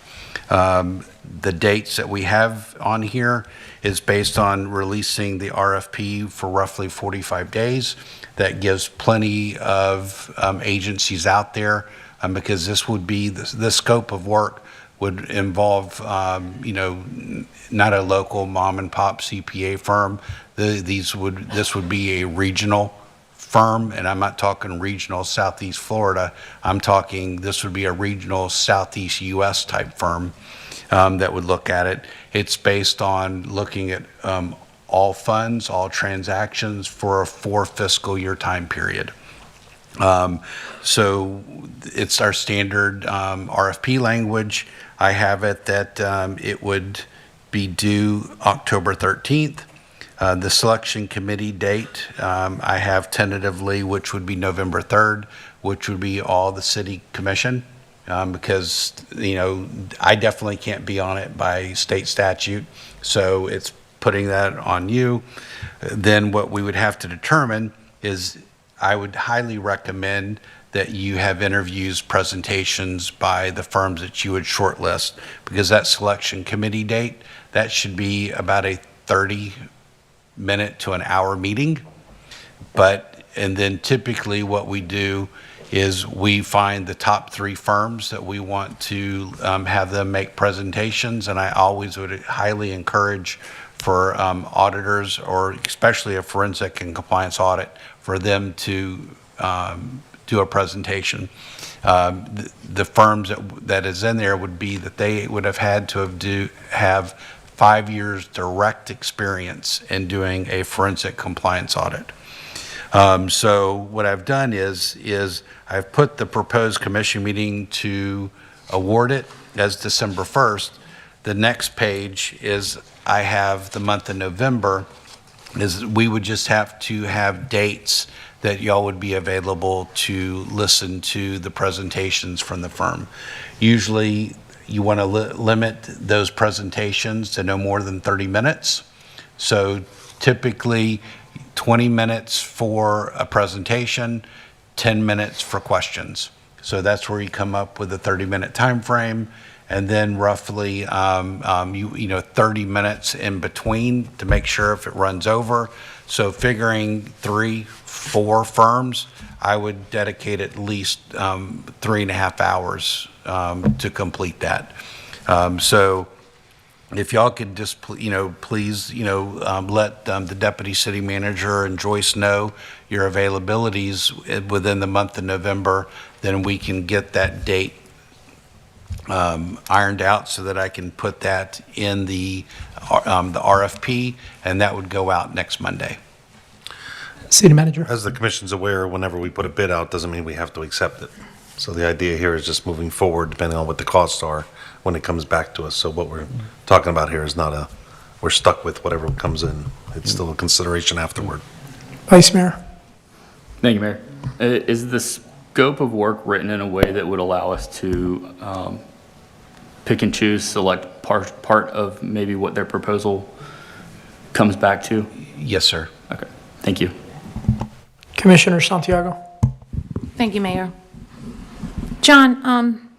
The dates that we have on here is based on releasing the RFP for roughly 45 days. That gives plenty of agencies out there, because this would be, the scope of work would involve, not a local mom and pop CPA firm. This would be a regional firm, and I'm not talking regional Southeast Florida. I'm talking this would be a regional Southeast U.S. type firm that would look at it. It's based on looking at all funds, all transactions for a 4 fiscal year time period. So it's our standard RFP language. I have it that it would be due October 13th. The selection committee date, I have tentatively, which would be November 3rd, which would be all the city commission, because, I definitely can't be on it by state statute. So it's putting that on you. Then what we would have to determine is, I would highly recommend that you have interviews, presentations by the firms that you would shortlist, because that selection committee date, that should be about a 30-minute to an hour meeting. And then typically what we do is we find the top 3 firms that we want to have them make presentations. And I always would highly encourage for auditors, or especially a forensic and compliance audit, for them to do a presentation. The firms that is in there would be that they would have had to have 5 years direct experience in doing a forensic compliance audit. So what I've done is I've put the proposed commission meeting to award it as December 1st. The next page is I have the month of November, is we would just have to have dates that y'all would be available to listen to the presentations from the firm. Usually you want to limit those presentations to no more than 30 minutes. So typically 20 minutes for a presentation, 10 minutes for questions. So that's where you come up with a 30-minute time frame, and then roughly 30 minutes in between to make sure if it runs over. So figuring 3-4 firms, I would dedicate at least 3.5 hours to complete that. So if y'all could just, please, let the deputy city manager and Joyce know your availabilities within the month of November, then we can get that date ironed out so that I can put that in the RFP, and that would go out next Monday. City manager. As the commission's aware, whenever we put a bid out, doesn't mean we have to accept it. So the idea here is just moving forward, depending on what the costs are when it comes back to us. So what we're talking about here is not we're stuck with whatever comes in. It's still a consideration afterward. Vice Mayor. Thank you, Mayor. Is the scope of work written in a way that would allow us to pick and choose, select part of maybe what their proposal comes back to? Yes, sir. Okay, thank you. Commissioner Santiago. Thank you, Mayor. John,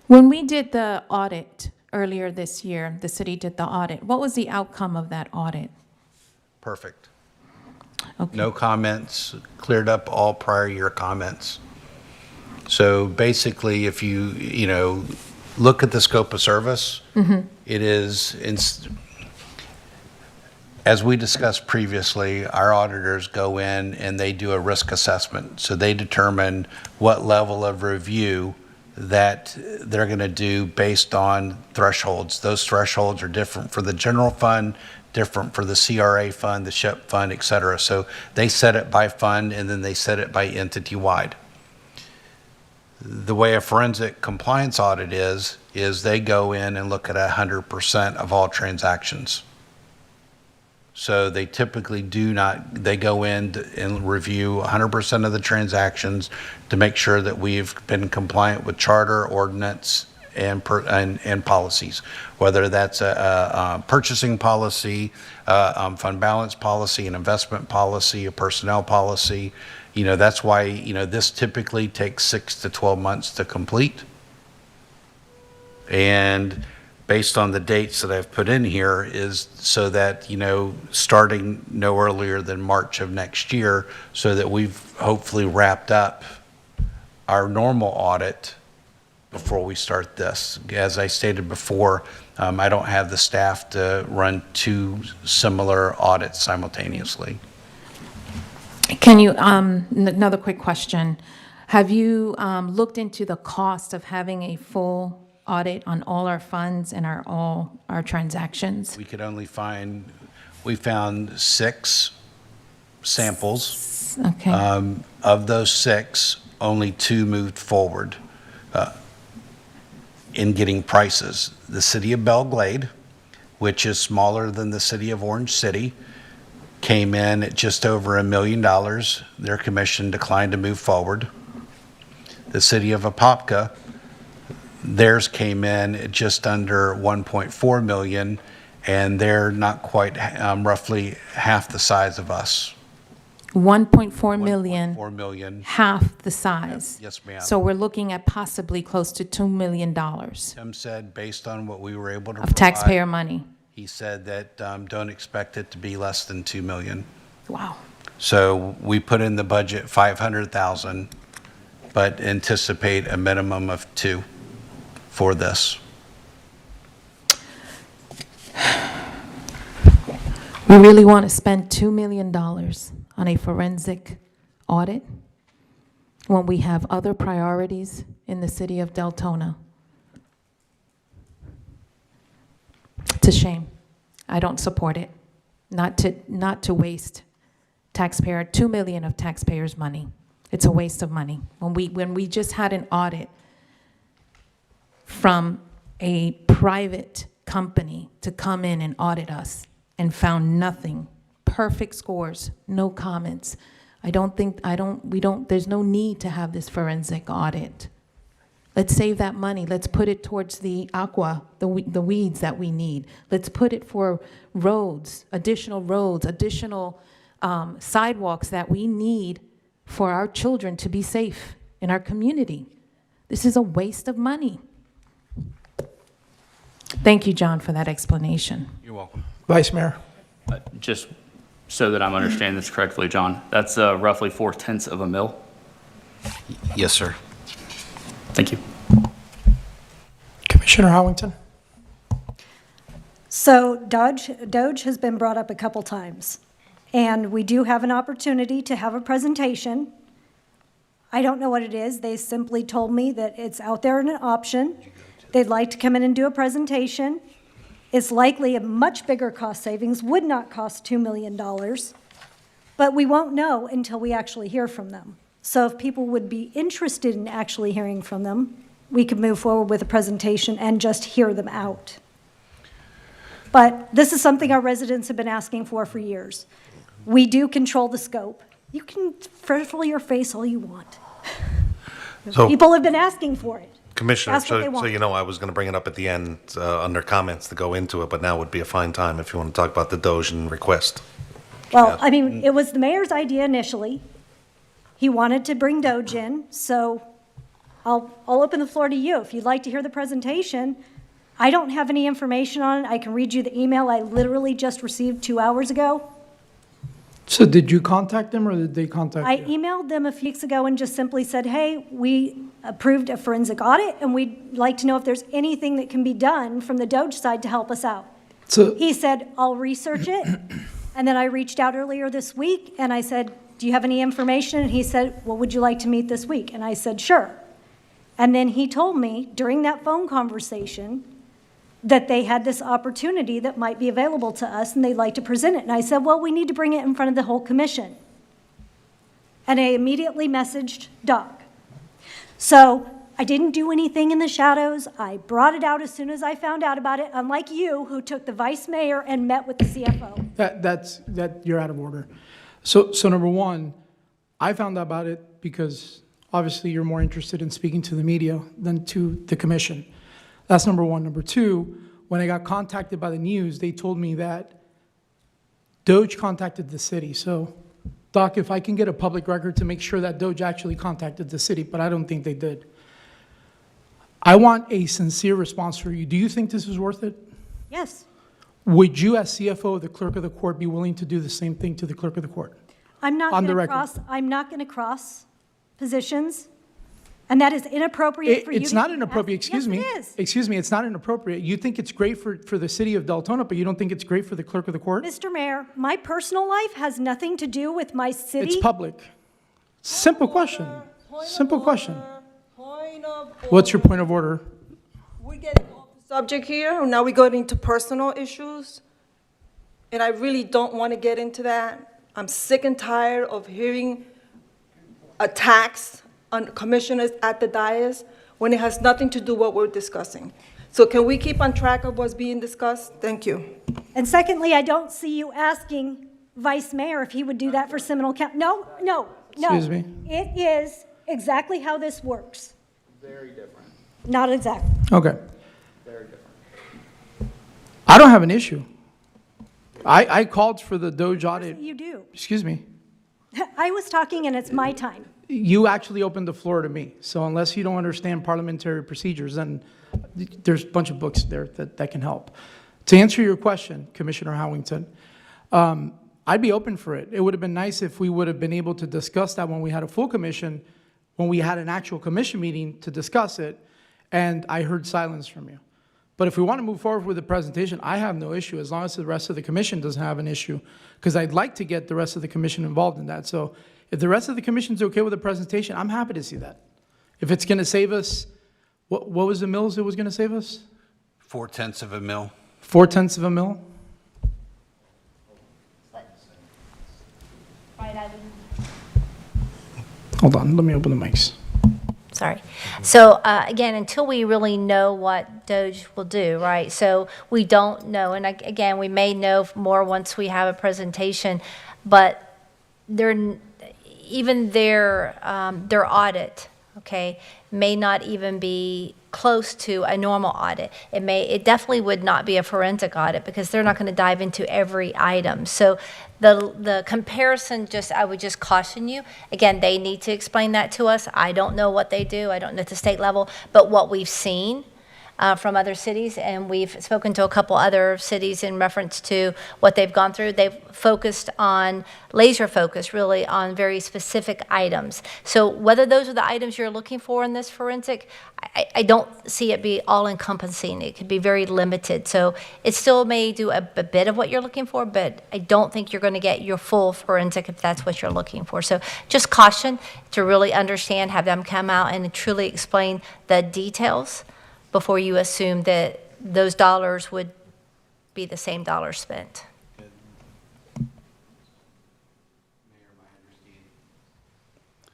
when we did the audit earlier this year, the city did the audit, what was the outcome of that audit? Perfect. Okay. No comments, cleared up all prior year comments. So basically, if you know, look at the scope of service, it is, as we discussed previously, our auditors go in and they do a risk assessment. So they determine what level of review that they're going to do based on thresholds. Those thresholds are different for the general fund, different for the CRA fund, the SHIP fund, et cetera. So they set it by fund and then they set it by entity wide. The way a forensic compliance audit is they go in and look at 100% of all transactions. So they typically they go in and review 100% of the transactions to make sure that we've been compliant with charter, ordinance, and policies, whether that's a purchasing policy, fund balance policy, an investment policy, a personnel policy. You know, that's why, you know, this typically takes 6 to 12 months to complete. And based on the dates that I've put in here is so that, you know, starting no earlier than March of next year, so that we've hopefully wrapped up our normal audit before we start this. As I stated before, I don't have the staff to run 2 similar audits simultaneously. Can you, another quick question. Have you looked into the cost of having a full audit on all our funds and all our transactions? We found 6 samples. Okay. Of those 6, only 2 moved forward in getting prices. The city of Belglade, which is smaller than the city of Orange City, came in at just over $1 million. Their commission declined to move forward. The city of Apopka, theirs came in at just under 1.4 million, and they're not quite, roughly half the size of us. 1.4 million. 1.4 million. Half the size. Yes, ma'am. So we're looking at possibly close to $2 million Tim said, based on what we were able to of provide, taxpayer money. he said that don't expect it to be less than 2 million. Wow. So we put in the budget 500,000, but anticipate a minimum of 2 for this. We really want to spend $2 million on a forensic audit when we have other priorities in the city of Deltona. It's a shame. I don't support it. Not to waste taxpayer, 2 million of taxpayers' money. It's a waste of money. When we just had an audit from a private company to come in and audit us and found nothing, perfect scores, no comments. There's no need to have this forensic audit. Let's save that money. Let's put it towards the the weeds that we need. Let's put it for roads, additional sidewalks that we need for our children to be safe in our community. This is a waste of money. Thank you, John, for that explanation. You're welcome. Vice Mayor. Just so that I'm understanding this correctly, John, that's roughly 0.4 of a mil? Yes, sir. Thank you. Commissioner Hollington. So Doge has been brought up a couple times, and we do have an opportunity to have a presentation. I don't know what it is. They simply told me that it's out there in an option. They'd like to come in and do a presentation. It's likely a much bigger cost savings, would not cost $2 million, but we won't know until we actually hear from them. So if people would be interested in actually hearing from them, we could move forward with a presentation and just hear them out. But this is something our residents have been asking for years. We do control the scope. You can frizzle your face all you want. So- People have been asking for it. Commissioner, That's what they so want. you know, I was going to bring it up at the end under comments to go into it, but now would be a fine time if you want to talk about the Doge and request. Well, I mean, it was the mayor's idea initially. He wanted to bring Doge in, so I'll open the floor to you. If you'd like to hear the presentation, I don't have any information on it. I can read you the email I literally just received 2 hours ago. So did you contact them or did they contact I you? emailed them a few weeks ago and just simply said, hey, we approved a forensic audit and we'd like to know if there's anything that can be done from the Doge side to help us out. So, He said, I'll research it. And then I reached out earlier this week and I said, do you have any information? And he said, well, would you like to meet this week? And I said, sure. And then he told me during that phone conversation that they had this opportunity that might be available to us and they'd like to present it. And I said, well, we need to bring it in front of the whole commission. And I immediately messaged Doc. So I didn't do anything in the shadows. I brought it out as soon as I found out about it, unlike you, who took the vice mayor and met with the CFO. you're out of order. So number one, I found out about it because obviously you're more interested in speaking to the media than to the commission. That's number one. Number two, when I got contacted by the news, they told me that Doge contacted the city. So, Doc, if I can get a public record to make sure that Doge actually contacted the city, but I don't think they did. I want a sincere response from you. Do you think this is worth it? Yes. Would you, as CFO of the clerk of the court, be willing to do the same thing to the clerk of the court? I'm not On the going to record. I'm not going to cross positions. And that is inappropriate for you to It's not keep inappropriate, asking. excuse me. Yes, it is. Excuse me, it's not inappropriate. You think it's great for the city of Deltona, but you don't think it's great for the clerk of the court? Mr. Mayor, my personal life has nothing to do with my city. It's public. Simple question. Simple question. What's your point of order? We're getting off the subject here, now we're going into personal issues, and I really don't want to get into that. I'm sick and tired of hearing attacks on commissioners at the dais when it has nothing to do with what we're discussing. So can we keep on track of what's being discussed? Thank you. And secondly, I don't see you asking Vice Mayor if he would do that for Seminole County. No. Excuse me? It is exactly how this works. Very different. Not exactly. Okay. Very different. I don't have an issue. I called for the Doge audit. You do. Excuse me. I was talking and it's my time. You actually opened the floor to me. So unless you don't understand parliamentary procedures, then there's a bunch of books there that can help. To answer your question, Commissioner Howington, I'd be open for it. It would have been nice if we would have been able to discuss that when we had a full commission, when we had an actual commission meeting to discuss it, and I heard silence from you. But if we want to move forward with the presentation, I have no issue, as long as the rest of the commission doesn't have an issue, because I'd like to get the rest of the commission involved in that. So if the rest of the commission's okay with the presentation, I'm happy to see that. If it's going to save us, what was the mills it was going to save us? 0.4 of a mil. 0.4 of a mil? Hold on, let me open the mics. Sorry. So again, until we really know what Doge will do, right? So we don't know, and again, we may know more once we have a presentation, but even their audit, okay, may not even be close to a normal audit. It definitely would not be a forensic audit because they're not going to dive into every item. So the comparison, I would just caution you. Again, they need to explain that to us. I don't know what they do. I don't know at the state level, but what we've seen from other cities, and we've spoken to a couple other cities in reference to what they've gone through. They've focused on, laser focused really, on very specific items. So whether those are the items you're looking for in this forensic, I don't see it be all-encompassing. It could be very limited. So it still may do a bit of what you're looking for, but I don't think you're going to get your full forensic if that's what you're looking for. So just caution to really understand, have them come out and truly explain the details before you assume that those dollars would be the same dollars spent.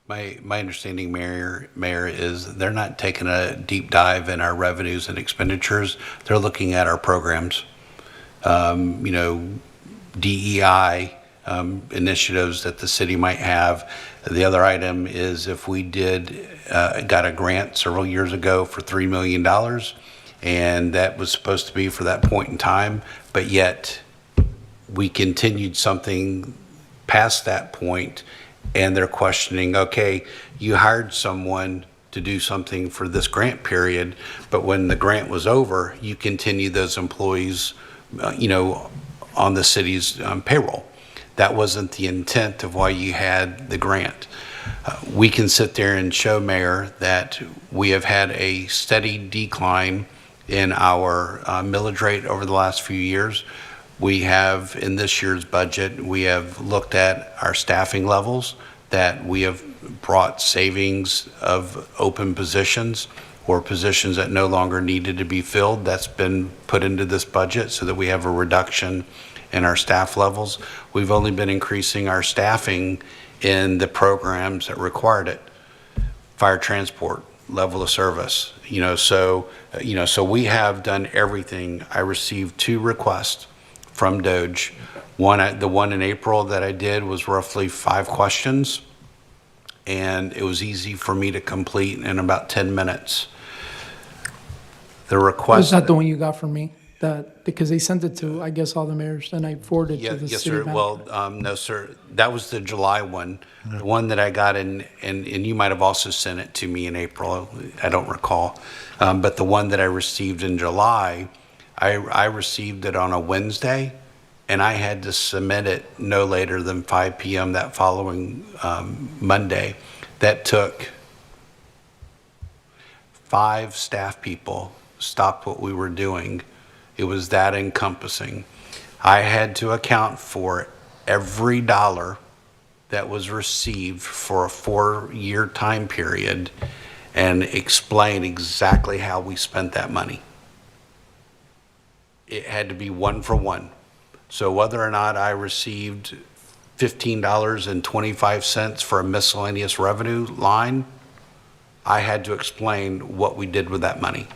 My understanding, Mayor, is they're not taking a deep dive in our revenues and expenditures. They're looking at our programs. DEI initiatives that the city might have. The other item is if we got a grant several years ago for $3 million, and that was supposed to be for that point in time, but yet we continued something past that point, and they're questioning, okay, you hired someone to do something for this grant period, but when the grant was over, you continued those employees, on the city's payroll. That wasn't the intent of why you had the grant. We can sit there and show, Mayor, that we have had a steady decline in our millage rate over the last few years. We have, in this year's budget, we have looked at our staffing levels, that we have brought savings of open positions or positions that no longer needed to be filled. That's been put into this budget so that we have a reduction in our staff levels. We've only been increasing our staffing in the programs that required it. Fire transport, level of service, so we have done everything. I received 2 requests from Doge. The one in April that I did was roughly 5 questions, and it was easy for me to complete in about 10 minutes. The request. Was that the one you got from me? Because they sent it to, I guess, all the mayors, and I forwarded it to the Yes, city sir. manager. Well, no, sir. That was the July one. The one that I got and you might have also sent it to me in April. I don't recall. But the one that I received in July, I received it on a Wednesday, and I had to submit it no later than 5 p.m. that following Monday. That took 5 staff people stopped what we were doing. It was that encompassing. I had to account for every dollar that was received for a 4-year time period and explain exactly how we spent that money. It had to be one for one. So whether or not I received $15.25 for a miscellaneous revenue line, I had to explain what we did with that money.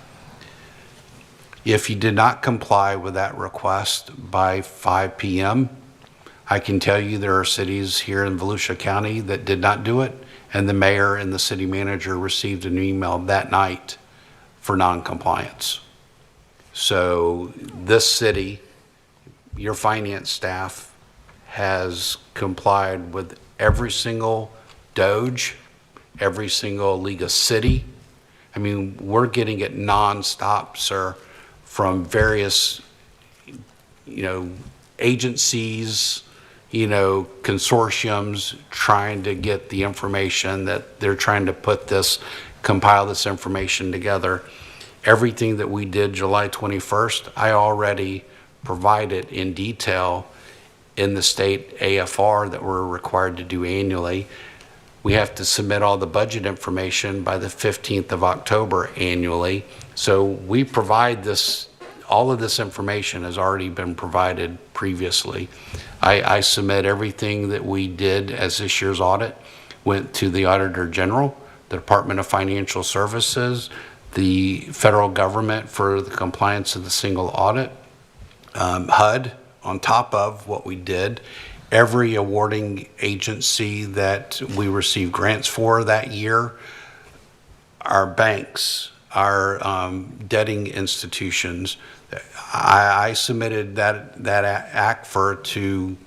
If you did not comply with that request by 5 p.m., I can tell you there are cities here in Volusia County that did not do it, and the mayor and the city manager received an email that night for non-compliance. So this city, your finance staff, has complied with every single Doge, every single League of City. I mean, we're getting it nonstop, sir, from various, agencies, consortiums trying to get the information that they're trying to compile this information together. Everything that we did July 21st, I already provided in detail in the state AFR that we're required to do annually. We have to submit all the budget information by the 15th of October annually. So we provide this, all of this information has already been provided previously. I submit everything that we did as this year's audit, went to the Auditor General, the Department of Financial Services, the federal government for the compliance of the single audit, HUD, on top of what we did. Every awarding agency that we received grants for that year, our banks, our debting institutions, I submitted that ACFR to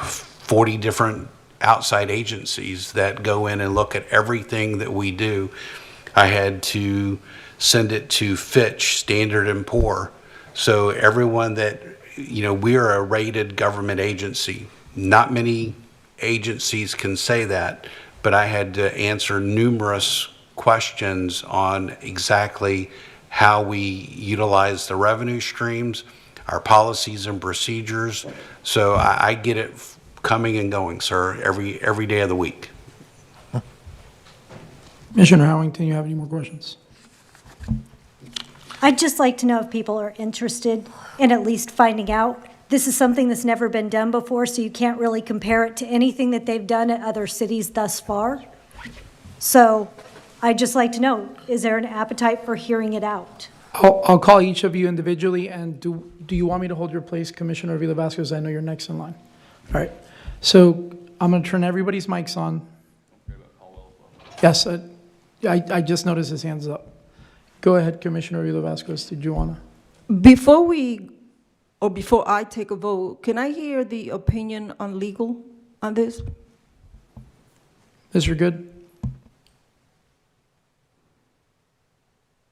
40 different outside agencies that go in and look at everything that we do. I had to send it to Fitch, Standard & Poor. So everyone that, we are a rated government agency. Not many agencies can say that, but I had to answer numerous questions on exactly how we utilize the revenue streams, our policies and procedures. So I get it coming and going, sir, every day of the week. Commissioner Howington, you have any more questions? I'd just like to know if people are interested in at least finding out This is something that's never been done before, so you can't really compare it to anything that they've done at other cities thus far. So I'd just like to know, is there an appetite for hearing it out? I'll call each of you individually, and do you want me to hold your place, Commissioner Avila Vasquez? I know you're next in line. All right, so I'm going to turn everybody's mics on. Yes, I just noticed his hand's up. Go ahead, Commissioner Avila Vasquez, did you want to? Before I take a vote, can I hear the opinion on legal on this? Mr. Good?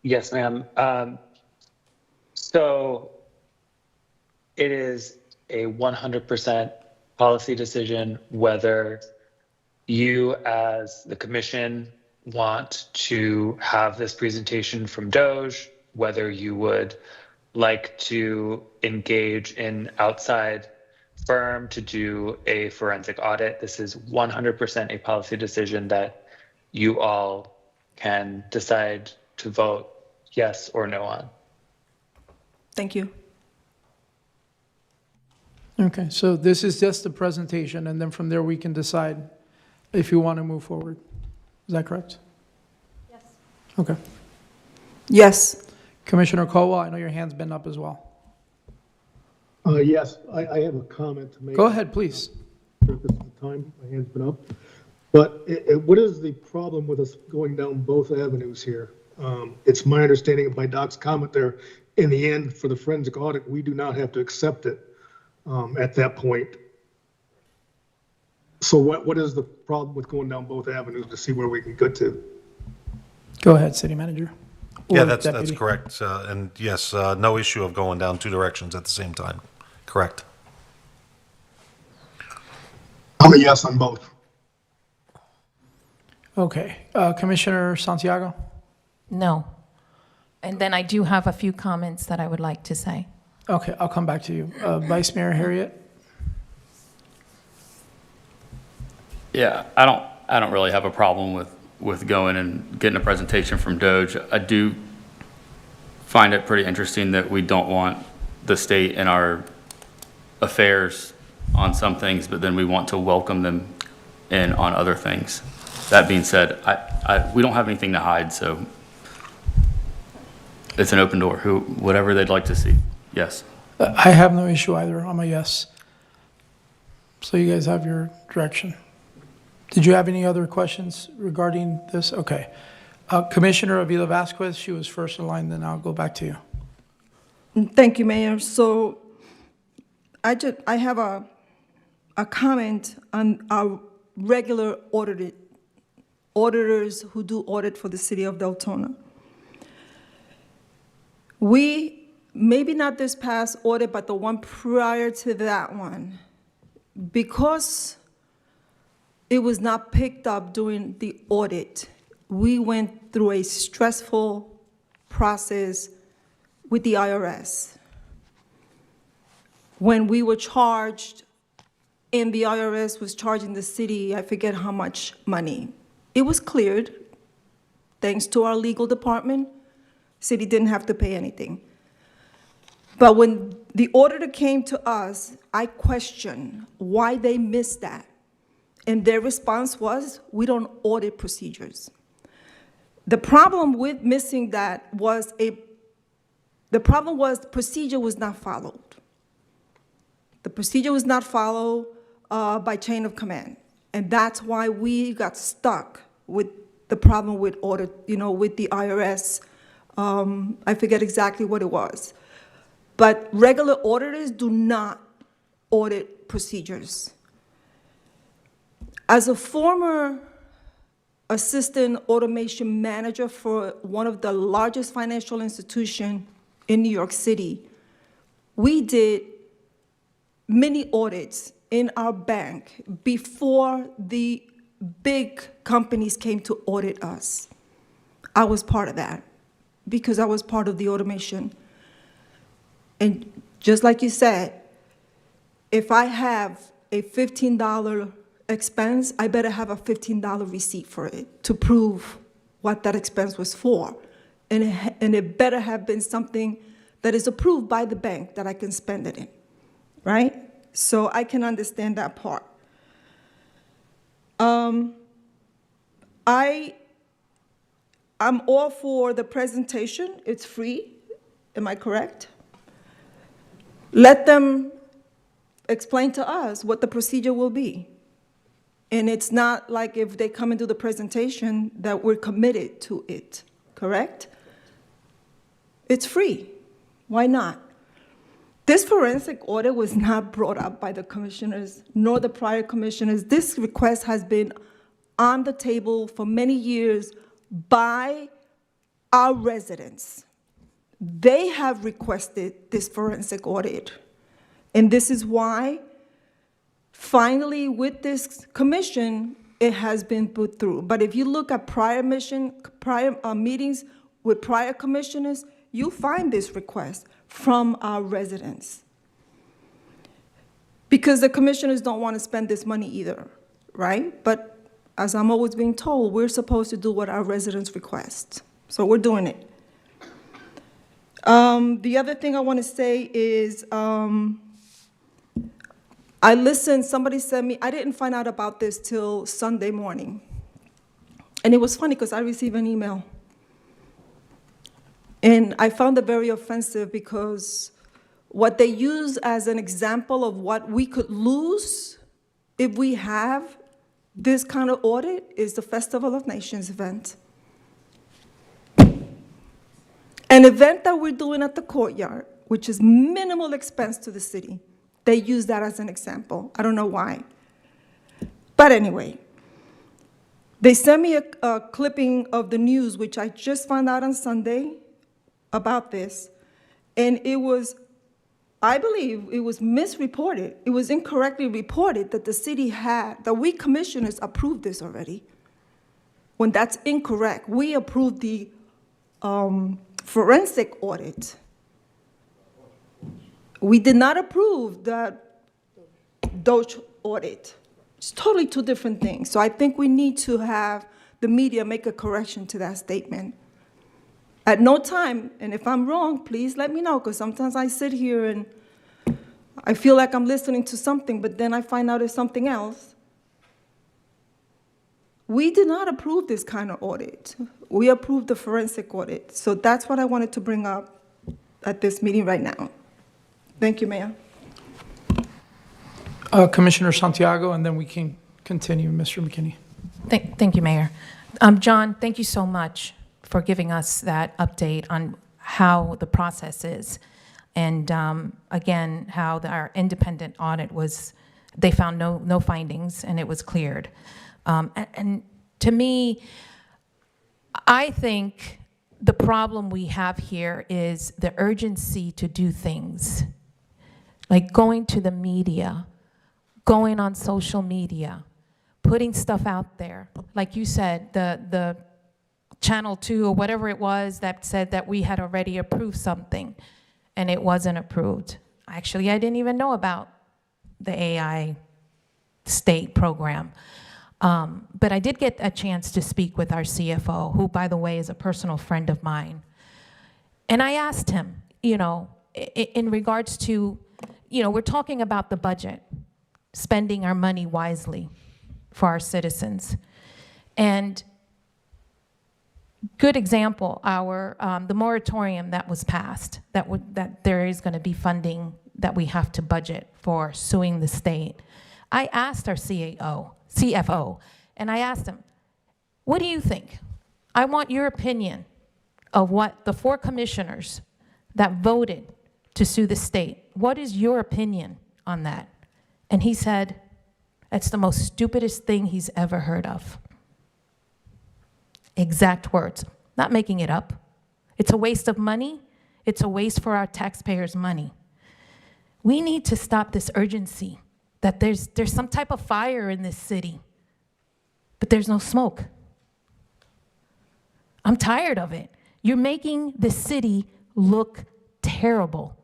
Yes, ma'am. So it is a 100% policy decision whether you as the commission want to have this presentation from Doge, whether you would like to engage an outside firm to do a forensic audit. This is 100% a policy decision that you all can decide to vote yes or no on. Thank you. Okay, so this is just the presentation, and then from there we can decide if you want to move forward. Is that correct? Yes. Okay. Yes. Commissioner Colwell, I know your hand's been up as well. Yes, I have a comment to make. Go ahead, please. At this time, my hand's been up. But what is the problem with us going down both avenues here? It's my understanding by Doc's comment there, in the end, for the forensic audit, we do not have to accept it at that point. So what is the problem with going down both avenues to see where we can get to? Go ahead, City Manager. Yeah, Or that's Deputy. correct. And yes, no issue of going down two directions at the same time. Correct. I'm a yes on both. Okay, Commissioner Santiago? No. And then I do have a few comments that I would like to say. Okay, I'll come back to you. Vice Mayor Harriet? Yeah, I don't really have a problem with going and getting a presentation from Doge. I do find it pretty interesting that we don't want the state in our affairs on some things, but then we want to welcome them in on other things. That being said, we don't have anything to hide, so it's an open door. Whatever they'd like to see. Yes. I have no issue either. I'm a yes. So you guys have your direction. Did you have any other questions regarding this? Okay. Commissioner Avila Vasquez, she was first in line, then I'll go back to you. Thank you, Mayor. So I have a comment on our regular auditors who do audit for the city of Deltona. We, maybe not this past audit, but the one prior to that one, because it was not picked up during the audit, we went through a stressful process with the IRS. When we were charged, and the IRS was charging the city, I forget how much money. It was cleared, thanks to our legal department. City didn't have to pay anything. But when the auditor came to us, I questioned why they missed that. And their response was, we don't audit procedures. The problem with missing that was the procedure was not followed. The procedure was not followed by chain of command. And that's why we got stuck with the problem with audit, with the IRS. I forget exactly what it was. But regular auditors do not audit procedures. As a former assistant automation manager for one of the largest financial institutions in New York City, we did many audits in our bank before the big companies came to audit us. I was part of that because I was part of the automation. And just like you said, if I have a $15 expense, I better have a $15 receipt for it to prove what that expense was for. And it better have been something that is approved by the bank that I can spend it in, right? So I can understand that part. I'm all for the presentation. It's free. Am I correct? Let them explain to us what the procedure will be. And it's not like if they come and do the presentation that we're committed to it, correct? It's free. Why not? This forensic audit was not brought up by the commissioners, nor the prior commissioners. This request has been on the table for many years by our residents. They have requested this forensic audit. And this is why, finally, with this commission, it has been put through. But if you look at prior meetings with prior commissioners, you'll find this request from our residents. Because the commissioners don't want to spend this money either, right? But as I'm always being told, we're supposed to do what our residents request. So we're doing it. The other thing I want to say is, I listened, somebody sent me, I didn't find out about this till Sunday morning. And it was funny because I received an email. And I found it very offensive because what they use as an example of what we could lose if we have this kind of audit is the Festival of Nations event. An event that we're doing at the courtyard, which is minimal expense to the city. They use that as an example. I don't know why. But anyway, they sent me a clipping of the news, which I just found out on Sunday about this. And it was, I believe, it was misreported. It was incorrectly reported that the city had, that we commissioners approved this already. When that's incorrect, we approved the forensic audit. We did not approve the Doge audit. It's totally two different things. So I think we need to have the media make a correction to that statement. At no time, and if I'm wrong, please let me know, because sometimes I sit here and I feel like I'm listening to something, but then I find out it's something else. We did not approve this kind of audit. We approved the forensic audit. So that's what I wanted to bring up at this meeting right now. Thank you, Mayor. Commissioner Santiago, and then we can continue, Mr. McKinney. Thank you, Mayor. John, thank you so much for giving us that update on how the process is. And again, how our independent audit was, they found no findings and it was cleared. And to me, I think the problem we have here is the urgency to do things. Like going to the media, going on social media, putting stuff out there. Like you said, the Channel 2 or whatever it was that said that we had already approved something and it wasn't approved. Actually, I didn't even know about the AI state program. But I did get a chance to speak with our CFO, who, by the way, is a personal friend of mine. And I asked him, in regards to, we're talking about the budget, spending our money wisely for our citizens. And good example, the moratorium that was passed, that there is going to be funding that we have to budget for suing the state. I asked our CFO, and I asked him, what do you think? I want your opinion of what the 4 commissioners that voted to sue the state, what is your opinion on that? And he said, it's the most stupidest thing he's ever heard of. Exact words, not making it up. It's a waste of money. It's a waste for our taxpayers' money. We need to stop this urgency that there's some type of fire in this city, but there's no smoke. I'm tired of it. You're making the city look terrible.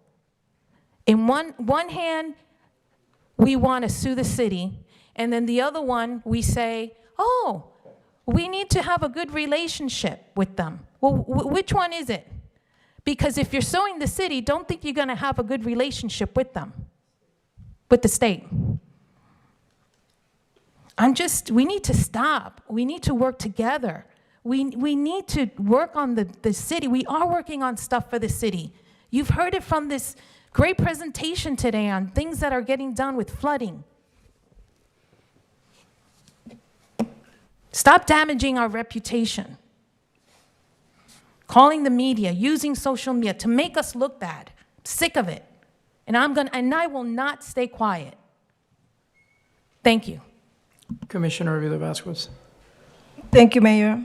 In one hand, we want to sue the city, and then the other one, we say, oh, we need to have a good relationship with them. Well, which one is it? Because if you're suing the city, don't think you're going to have a good relationship with them. with the state. We need to stop. We need to work together. We need to work on the city. We are working on stuff for the city. You've heard it from this great presentation today on things that are getting done with flooding. Stop damaging our reputation. Calling the media, using social media to make us look bad. I'm sick of it. And I will not stay quiet. Thank you. Commissioner Avila Vasquez. Thank you, Mayor.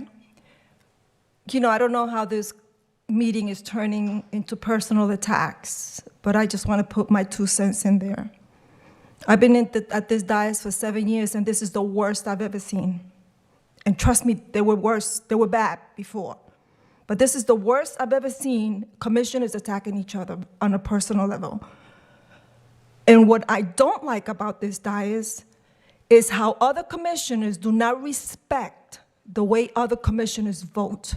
You know, I don't know how this meeting is turning into personal attacks, but I just want to put my 2 cents in there. I've been at this dais for 7 years, and this is the worst I've ever seen. And trust me, they were worse, they were bad before. But this is the worst I've ever seen commissioners attacking each other on a personal level. And what I don't like about this dais is how other commissioners do not respect the way other commissioners vote.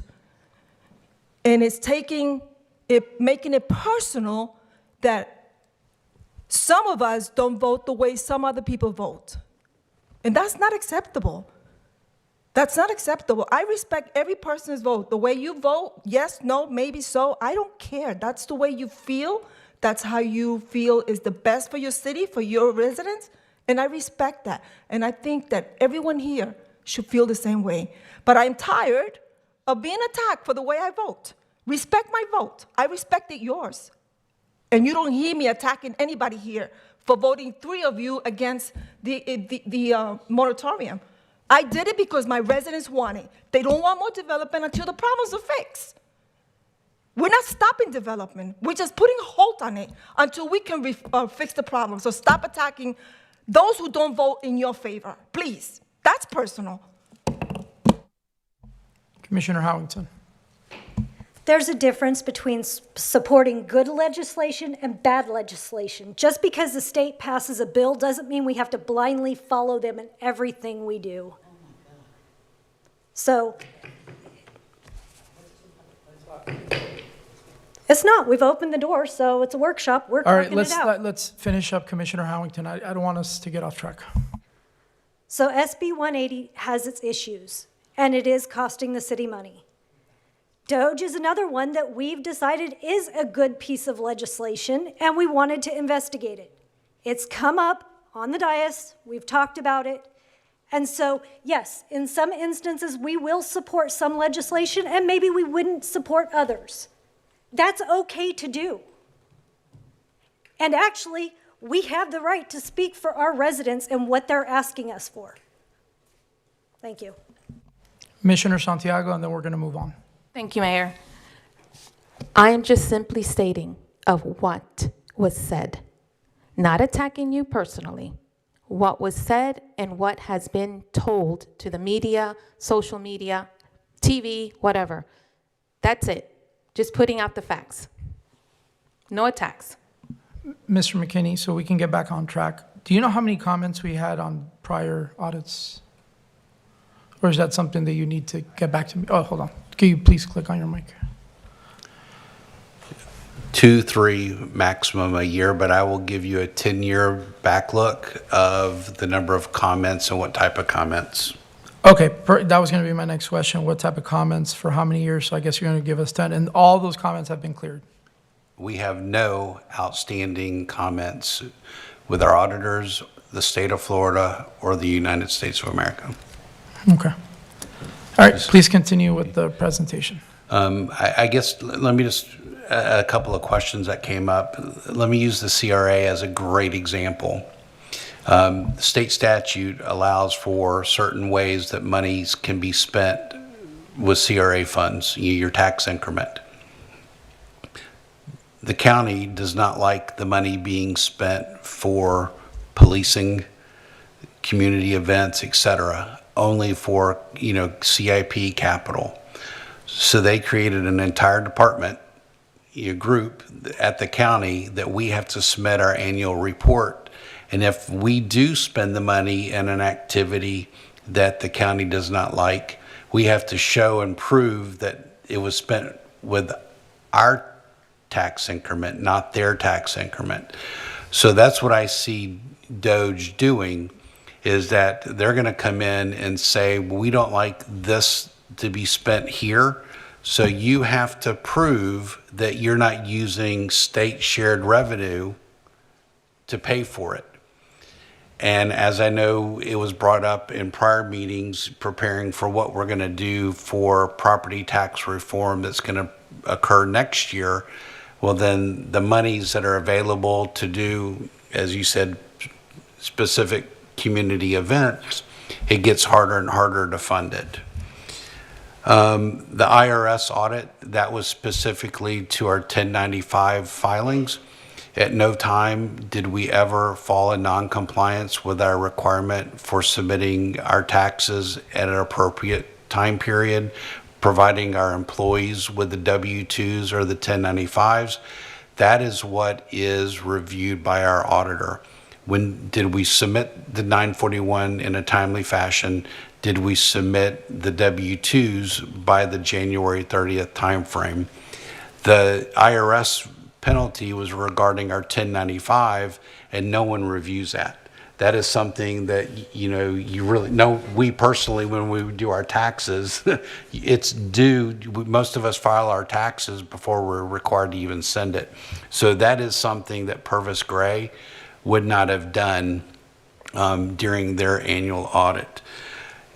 And it's making it personal that some of us don't vote the way some other people vote. And that's not acceptable. That's not acceptable. I respect every person's vote. The way you vote, yes, no, maybe so, I don't care. That's the way you feel. That's how you feel is the best for your city, for your residents, and I respect that. And I think that everyone here should feel the same way. But I'm tired of being attacked for the way I vote. Respect my vote. I respected yours. And you don't hear me attacking anybody here for voting 3 of you against the moratorium. I did it because my residents want it. They don't want more development until the problems are fixed. We're not stopping development. We're just putting a halt on it until we can fix the problem. So stop attacking those who don't vote in your favor, please. That's personal. Commissioner Howington. There's a difference between supporting good legislation and bad legislation. Just because the state passes a bill doesn't mean we have to blindly follow them in everything we do. So, it's not. We've opened the door, so it's a workshop. We're All right, working it out. let's finish up, Commissioner Howington. I don't want us to get off track. So SB 180 has its issues, and it is costing the city money. DOGE is another one that we've decided is a good piece of legislation, and we wanted to investigate it. It's come up on the dais. We've talked about it. And so, yes, in some instances, we will support some legislation, and maybe we wouldn't support others. That's okay to do. And actually, we have the right to speak for our residents and what they're asking us for. Thank you. Commissioner Santiago, and then we're going to move on. Thank you, Mayor. I am just simply stating of what was said, not attacking you personally. What was said and what has been told to the media, social media, TV, whatever. That's it. Just putting out the facts. No attacks. Mr. McKinney, so we can get back on track. Do you know how many comments we had on prior audits? Or is that something that you need to get back to me? Oh, hold on. Can you please click on your mic? 2, 3 maximum a year, but I will give you a 10-year back look of the number of comments and what type of comments. Okay, that was going to be my next question. What type of comments for how many years? So I guess you're going to give us 10. And all those comments have been cleared. We have no outstanding comments with our auditors, the state of Florida, or the United States of America. Okay. All right, please continue with the presentation. I guess let me just, a couple of questions that came up. Let me use the CRA as a great example. The state statute allows for certain ways that monies can be spent with CRA funds, your tax increment. The county does not like the money being spent for policing, community events, etc., only for, CIP capital. So they created an entire department, a group at the county that we have to submit our annual report. And if we do spend the money in an activity that the county does not like, we have to show and prove that it was spent with our tax increment, not their tax increment. So that's what I see Doge doing, is that they're going to come in and say, we don't like this to be spent here. So you have to prove that you're not using state shared revenue to pay for it. And as I know, it was brought up in prior meetings, preparing for what we're going to do for property tax reform that's going to occur next year. Well, then the monies that are available to do, as you said, specific community events, it gets harder and harder to fund it. The IRS audit, that was specifically to our 1095 filings. At no time did we ever fall in non-compliance with our requirement for submitting our taxes at an appropriate time period, providing our employees with the W-2s or the 1095s. That is what is reviewed by our auditor. When did we submit the 941 in a timely fashion? Did we submit the W-2s by the January 30th timeframe? The IRS penalty was regarding our 1095, and no one reviews that. That is something that, you know, you really know. We personally, when we do our taxes, it's due. Most of us file our taxes before we're required to even send it. So that is something that Purvis Gray would not have done during their annual audit.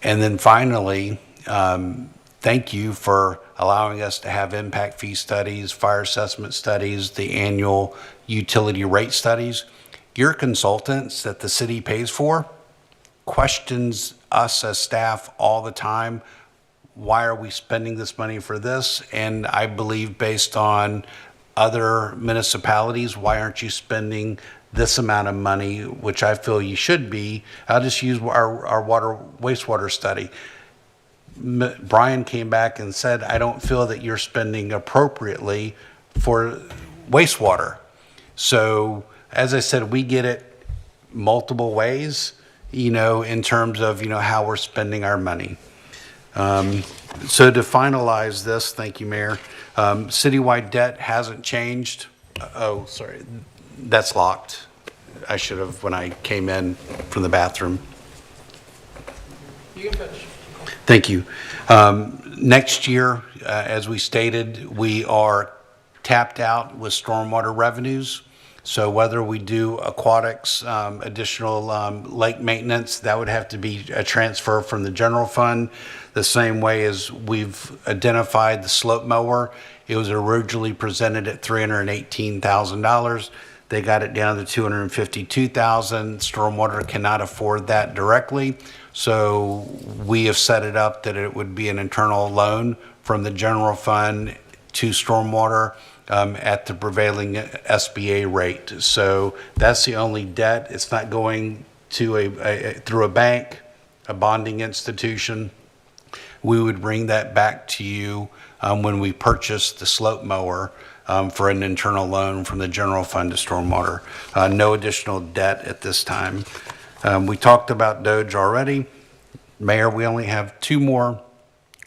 And then finally, thank you for allowing us to have impact fee studies, fire assessment studies, the annual utility rate studies. Your consultants that the city pays for questions us as staff all the time. Why are we spending this money for this? And I believe based on other municipalities, why aren't you spending this amount of money, which I feel you should be? I'll just use our wastewater study. Brian came back and said, I don't feel that you're spending appropriately for wastewater. So as I said, we get it multiple ways, you know, in terms of, you know, how we're spending our money. So to finalize this, thank you, Mayor. Citywide debt hasn't changed. Oh, sorry, that's locked. I should have when I came in from the bathroom. You can finish. Thank you. Next year, as we stated, we are tapped out with stormwater revenues. So whether we do aquatics, additional lake maintenance, that would have to be a transfer from the general fund. The same way as we've identified the slope mower, it was originally presented at $318,000. They got it down to $252,000. Stormwater cannot afford that directly. So we have set it up that it would be an internal loan from the general fund to stormwater at the prevailing SBA rate. So that's the only debt. It's not going to through a bank, a bonding institution. We would bring that back to you when we purchase the slope mower for an internal loan from the general fund to stormwater. No additional debt at this time. We talked about Doge already. Mayor, we only have 2 more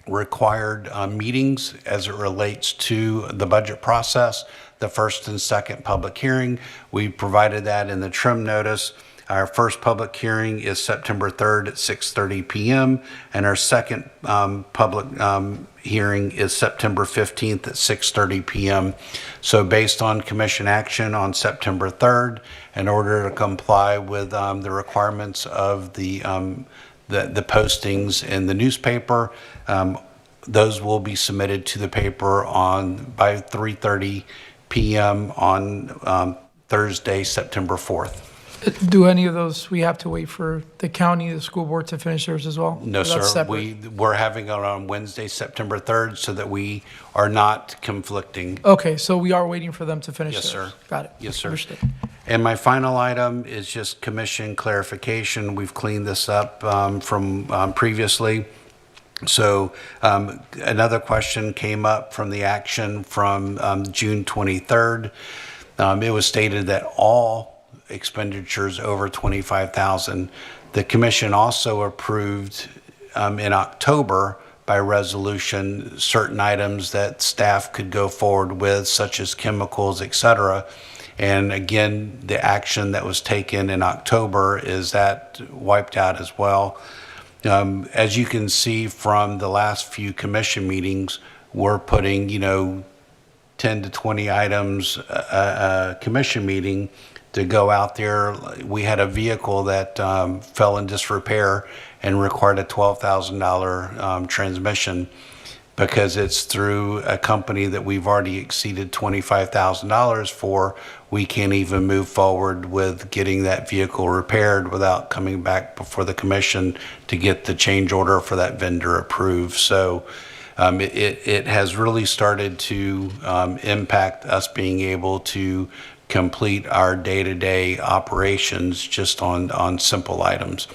required meetings as it relates to the budget process. The first and second public hearing, we provided that in the trim notice. Our first public hearing is September 3rd at 6:30 p.m. and our second public hearing is September 15th at 6:30 p.m. So based on commission action on September 3rd, in order to comply with the requirements of the postings in the newspaper, those will be submitted to the paper by 3:30 p.m. on Thursday, September 4th. Do any of those, we have to wait for the county, the school board to finish theirs as well? No, Or that's sir. separate? We're having it on Wednesday, September 3rd, so that we are not conflicting. Okay, so we are waiting for them to finish Yes, theirs. sir. Got it. Yes, sir. Understood. And my final item is just commission clarification. We've cleaned this up from previously. So another question came up from the action from June 23rd. It was stated that all expenditures over $25,000. The commission also approved in October by resolution certain items that staff could go forward with, such as chemicals, et cetera. And again, the action that was taken in October is that wiped out as well. As you can see from the last few commission meetings, we're putting, 10 to 20 items a commission meeting to go out there. We had a vehicle that fell in disrepair and required a $12,000 transmission. Because it's through a company that we've already exceeded $25,000 for, we can't even move forward with getting that vehicle repaired without coming back before the commission to get the change order for that vendor approved. So it has really started to impact us being able to complete our day-to-day operations just on simple items.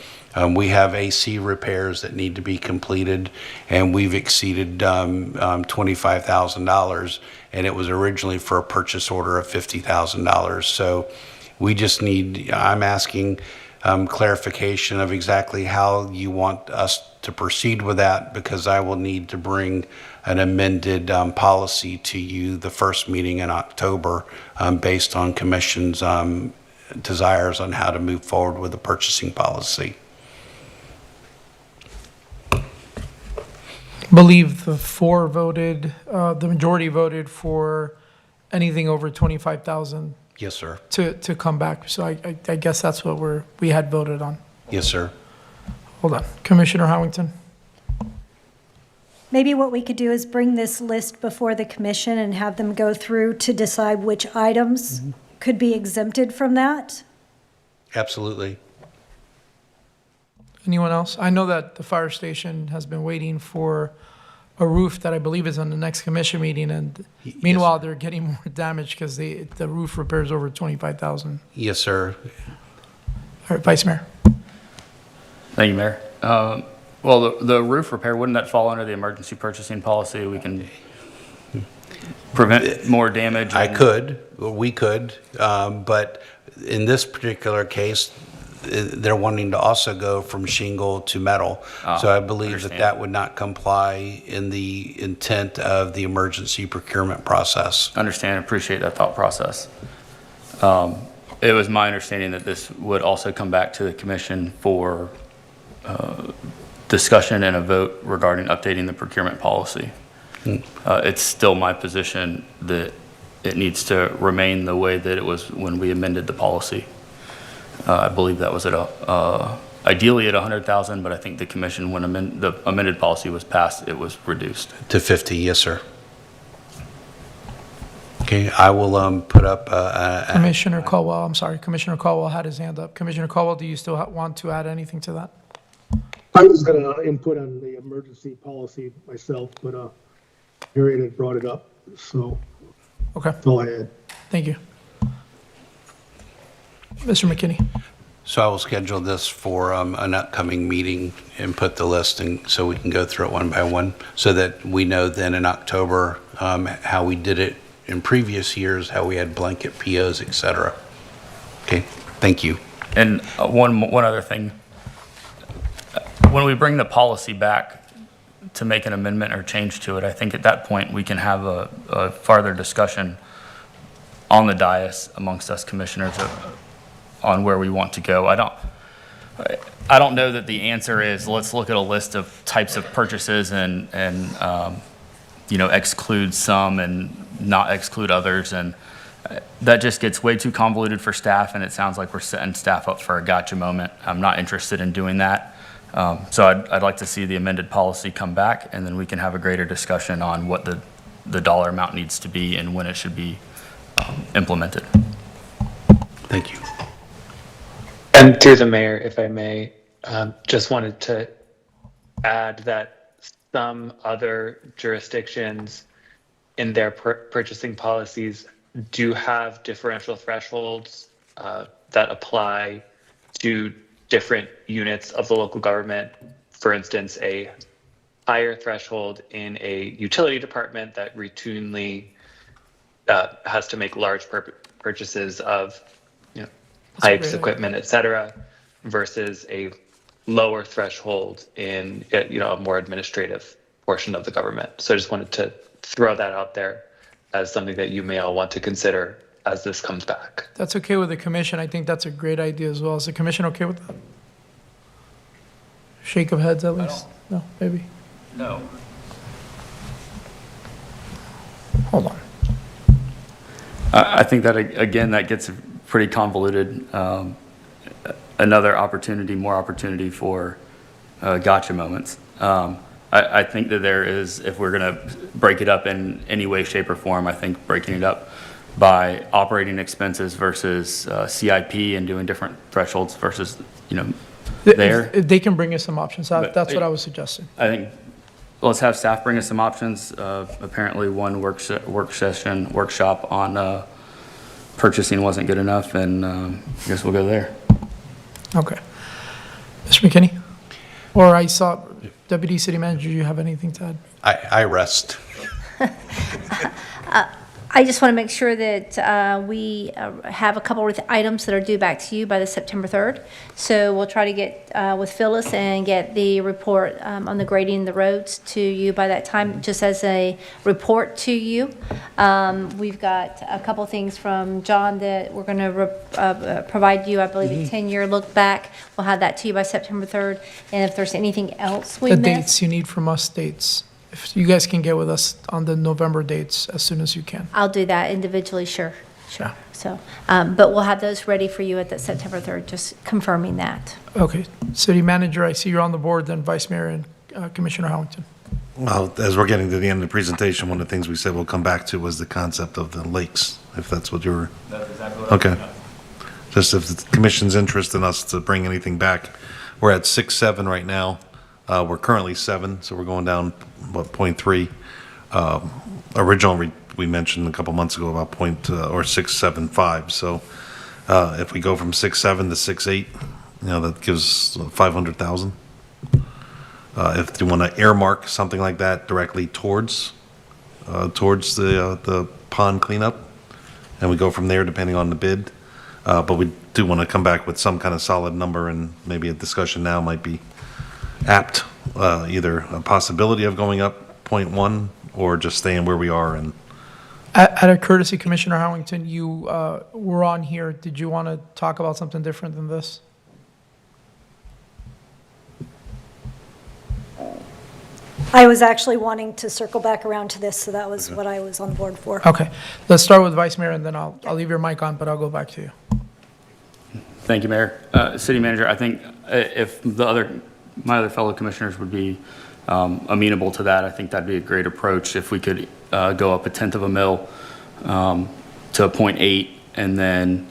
We have AC repairs that need to be completed, and we've exceeded $25,000, and it was originally for a purchase order of $50,000. So we just need, I'm asking clarification of exactly how you want us to proceed with that, because I will need to bring an amended policy to you the first meeting in October based on Commission's desires on how to move forward with the purchasing policy. Believe the majority voted for anything over 25,000 Yes, sir. to come back. So I guess that's what we had voted on. Yes, sir. Hold on. Commissioner Howington. Maybe what we could do is bring this list before the commission and have them go through to decide which items could be exempted from that. Absolutely. Anyone else? I know that the fire station has been waiting for a roof that I believe is on the next commission meeting, and meanwhile, they're getting more damage because the roof repairs over 25,000. Yes, sir. All right, Vice Mayor. Thank you, Mayor. Well, the roof repair, wouldn't that fall under the emergency purchasing policy? We can prevent more damage. We could, but in this particular case, they're wanting to also go from shingle to metal. So I believe that would not comply in the intent of the emergency procurement process. Understand, appreciate that thought process. It was my understanding that this would also come back to the commission for discussion and a vote regarding updating the procurement policy. It's still my position that it needs to remain the way that it was when we amended the policy. I believe that was at ideally at 100,000, but I think the commission, when the amended policy was passed, it was reduced to 50. Yes, sir. Okay, I will put up. Commissioner Caldwell, I'm sorry. Commissioner Caldwell had his hand up. Commissioner Caldwell, do you still want to add anything to that? I was going to input on the emergency policy myself, but Harriet had brought it up, so Okay. that's all I had. Thank you. Mr. McKinney. So I will schedule this for an upcoming meeting and put the list in so we can go through it one by one, so that we know then in October how we did it in previous years, how we had blanket POs, et cetera. Okay, thank you. And one other thing, when we bring the policy back to make an amendment or change to it, I think at that point we can have a farther discussion on the dais amongst us commissioners on where we want to go. I don't know that the answer is let's look at a list of types of purchases and exclude some and not exclude others, and that just gets way too convoluted for staff, and it sounds like we're setting staff up for a gotcha moment. I'm not interested in doing that. So I'd like to see the amended policy come back, and then we can have a greater discussion on what the dollar amount needs to be and when it should be implemented. Thank you. And through the mayor, if I may, just wanted to add that some other jurisdictions in their purchasing policies do have differential thresholds that apply to different units of the local government. For instance, a higher threshold in a utility department that routinely has to make large purchases of pipes, equipment, et cetera, versus a lower threshold in a more administrative portion of the government. So I just wanted to throw that out there as something that you may all want to consider as this comes back. That's okay with the commission. I think that's a great idea as well. Is the commission okay with that? Shake of heads at least? No, maybe? No. Hold on. I think that, again, that gets pretty convoluted. Another opportunity, more opportunity for gotcha moments. I think that there is, if we're going to break it up in any way, shape, or form, I think breaking it up by operating expenses versus CIP and doing different thresholds versus, there. If they can bring us some options. But That's what I was suggesting. I think, let's have staff bring us some options. Apparently, one workshop on purchasing wasn't good enough, and I guess we'll go there. Okay. Mr. McKinney? Or I saw, Deputy City Manager, do you have anything to add? I rest. I just want to make sure that we have a couple of items that are due back to you by the September 3rd. So we'll try to get with Phyllis and get the report on the grading the roads to you by that time, just as a report to you. We've got a couple things from John that we're going to provide you, I believe, a 10-year look back. We'll have that to you by September 3rd. And if there's anything else we The missed. dates you need from us, dates. If you guys can get with us on the November dates as soon as you can. I'll do that individually, sure. Yeah. So, but we'll have those ready for you at that September 3rd, just confirming that. Okay. City Manager, I see you're on the board, then Vice Mayor and Commissioner Harrington. Well, as we're getting to the end of the presentation, one of the things we said we'll come back to was the concept of the lakes, if that's what you were. That's exactly what Okay. Just if the commission's interest in us to bring anything back. We're at 6.7 right now. We're currently 7, so we're going down, 0.3. Originally, we mentioned a couple months ago about 6.75. So if we go from 6.7 to 6.8, that gives 500,000. If you want to earmark something like that directly towards the pond cleanup, and we go from there depending on the bid. But we do want to come back with some kind of solid number, and maybe a discussion now might be apt, either a possibility of going up 0.1 or just staying where we are. And Out of courtesy, Commissioner Harrington, you were on here. Did you want to talk about something different than this? I was actually wanting to circle back around to this, so that was what I was on board for. Okay. Let's start with Vice Mayor, and then I'll leave your mic on, but I'll go back to you. Thank you, Mayor. City Manager, I think if my other fellow commissioners would be amenable to that, I think that'd be a great approach. If we could go up 1/10 of a mil to 0.8, and then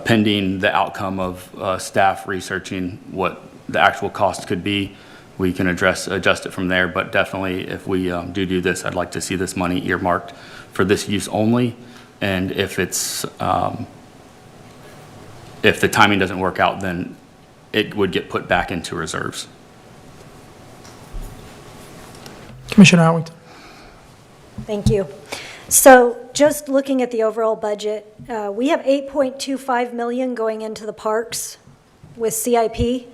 pending the outcome of staff researching what the actual cost could be, we can adjust it from there. But definitely, if we do this, I'd like to see this money earmarked for this use only. And if it's if the timing doesn't work out, then it would get put back into reserves. Commissioner Harrington. Thank you. So just looking at the overall budget, we have 8.25 million going into the parks with CIP.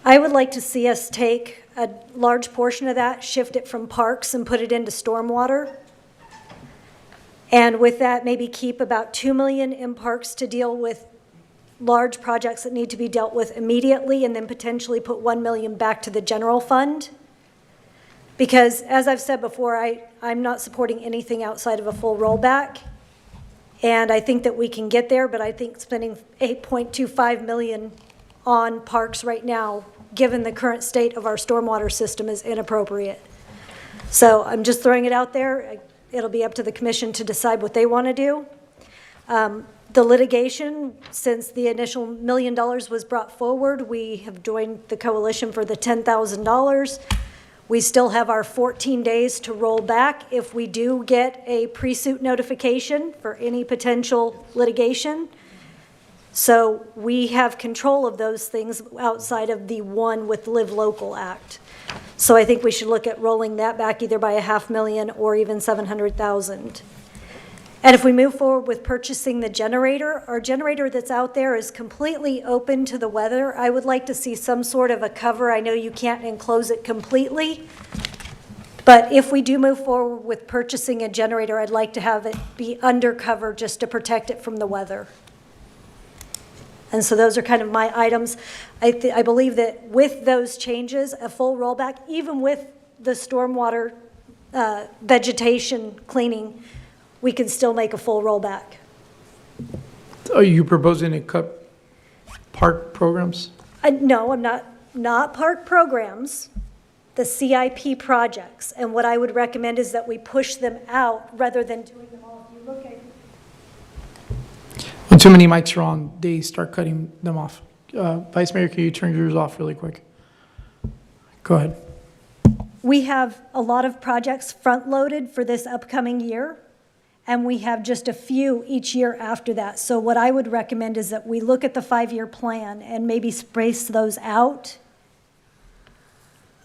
I would like to see us take a large portion of that, shift it from parks and put it into stormwater. And with that, maybe keep about 2 million in parks to deal with large projects that need to be dealt with immediately, and then potentially put 1 million back to the general fund. Because as I've said before, I'm not supporting anything outside of a full rollback. And I think that we can get there, but I think spending 8.25 million on parks right now, given the current state of our stormwater system, is inappropriate. So I'm just throwing it out there. It'll be up to the commission to decide what they want to do. The litigation, since the initial $1 million was brought forward, we have joined the coalition for the $10,000. We still have our 14 days to roll back if we do get a pre-suit notification for any potential litigation. So we have control of those things outside of the one with Live Local Act. So I think we should look at rolling that back either by $500,000 or even $700,000. And if we move forward with purchasing the generator, our generator that's out there is completely open to the weather. I would like to see some sort of a cover. I know you can't enclose it completely, But if we do move forward with purchasing a generator, I'd like to have it be undercover just to protect it from the weather. And so those are kind of my items. I believe that with those changes, a full rollback, even with the stormwater vegetation cleaning, we can still make a full rollback. Are you proposing to cut park programs? No, I'm not park programs, the CIP projects. And what I would recommend is that we push them out rather than doing them all. If you look at When too many mics are on, they start cutting them off. Vice Mayor, can you turn yours off really quick? Go ahead. We have a lot of projects front-loaded for this upcoming year, and we have just a few each year after that. So what I would recommend is that we look at the 5-year plan and maybe space those out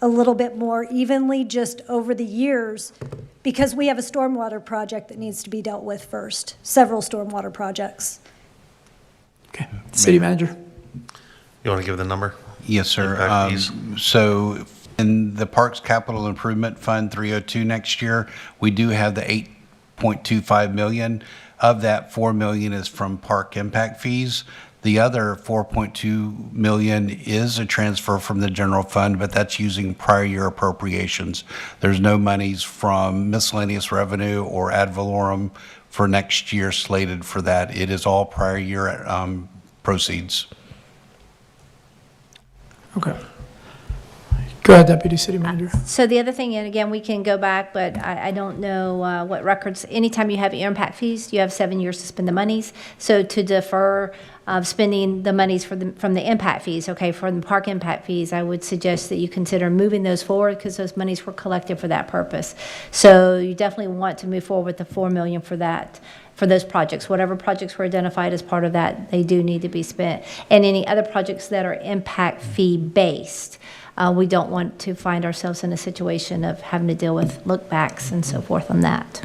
a little bit more evenly just over the years, because we have a stormwater project that needs to be dealt with first, several stormwater projects. Okay. City Manager. You want to give the number? Yes, sir. Impact fees? So in the Parks Capital Improvement Fund 302 next year, we do have the 8.25 million. Of that, 4 million is from park impact fees. The other 4.2 million is a transfer from the general fund, but that's using prior year appropriations. There's no monies from miscellaneous revenue or ad valorem for next year slated for that. It is all prior year proceeds. Okay. Go ahead, Deputy City Manager. So the other thing, and again, we can go back, but I don't know what records, anytime you have impact fees, you have 7 years to spend the monies. So to defer spending the monies from the impact fees, okay, from the park impact fees, I would suggest that you consider moving those forward because those monies were collected for that purpose. So you definitely want to move forward with the 4 million for that, for those projects. Whatever projects were identified as part of that, they do need to be spent. And any other projects that are impact fee based, we don't want to find ourselves in a situation of having to deal with look-backs and so forth on that.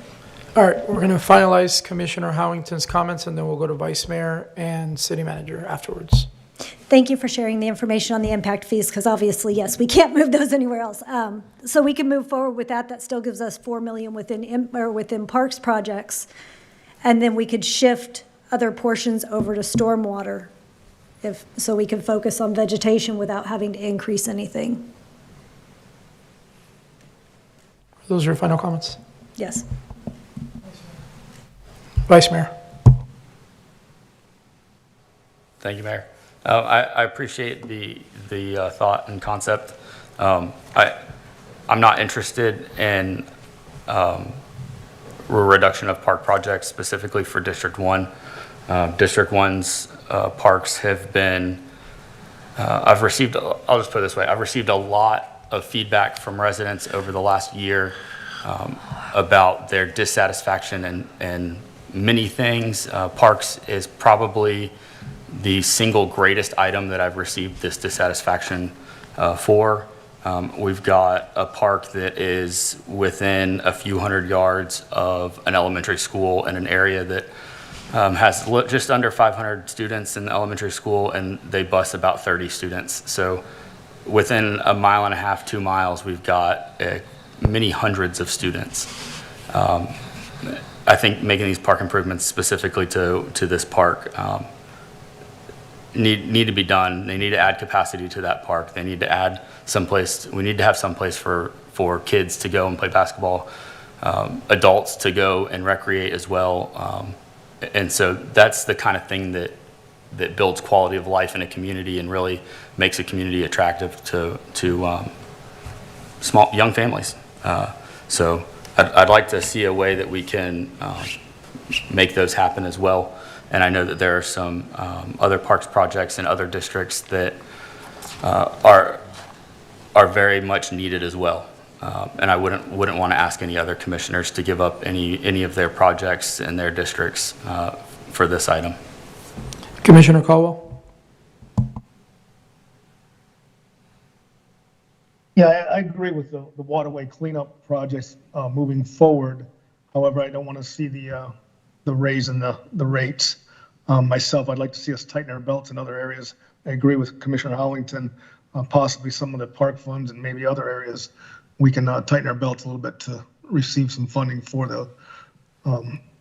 All right, we're going to finalize Commissioner Howington's comments, and then we'll go to Vice Mayor and City Manager afterwards. Thank you for sharing the information on the impact fees, because obviously, yes, we can't move those anywhere else. So we can move forward with that. That still gives us 4 million within parks projects, and then we could shift other portions over to stormwater, so we can focus on vegetation without having to increase anything. Those are your final comments. Yes. Vice Mayor. Thank you, Mayor. I appreciate the thought and concept. I'm not interested in a reduction of park projects specifically for District 1. District 1's parks have been, I'll just put it this way, I've received a lot of feedback from residents over the last year about their dissatisfaction and many things. Parks is probably the single greatest item that I've received this dissatisfaction for. We've got a park that is within a few hundred yards of an elementary school in an area that has just under 500 students in the elementary school, and they bus about 30 students. So within a mile and a half, 2 miles, we've got many hundreds of students. I think making these park improvements specifically to this park need to be done. They need to add capacity to that park. They need to add someplace. We need to have someplace for kids to go and play basketball, adults to go and recreate as well. And so that's the kind of thing that builds quality of life in a community and really makes a community attractive to small young families. So I'd like to see a way that we can make those happen as well. And I know that there are some other parks projects in other districts that are very much needed as well. And I wouldn't want to ask any other commissioners to give up any of their projects in their districts for this item. Commissioner Caldwell. Yeah, I agree with the waterway cleanup projects moving forward. However, I don't want to see the raise in the rates. Myself, I'd like to see us tighten our belts in other areas. I agree with Commissioner Hollington, possibly some of the park funds and maybe other areas we can tighten our belts a little bit to receive some funding for the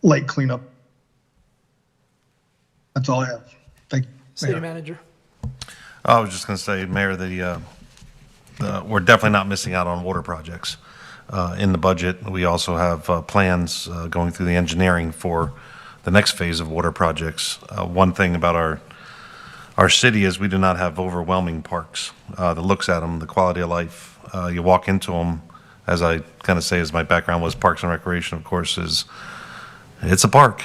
lake cleanup. That's all I have. Thank you. City Mayor. Manager. I was just going to say, Mayor, we're definitely not missing out on water projects. In the budget, we also have plans going through the engineering for the next phase of water projects. One thing about our city is we do not have overwhelming parks. The looks at them, the quality of life, you walk into them, as I kind of say, as my background was Parks and Recreation, of course, it's a park.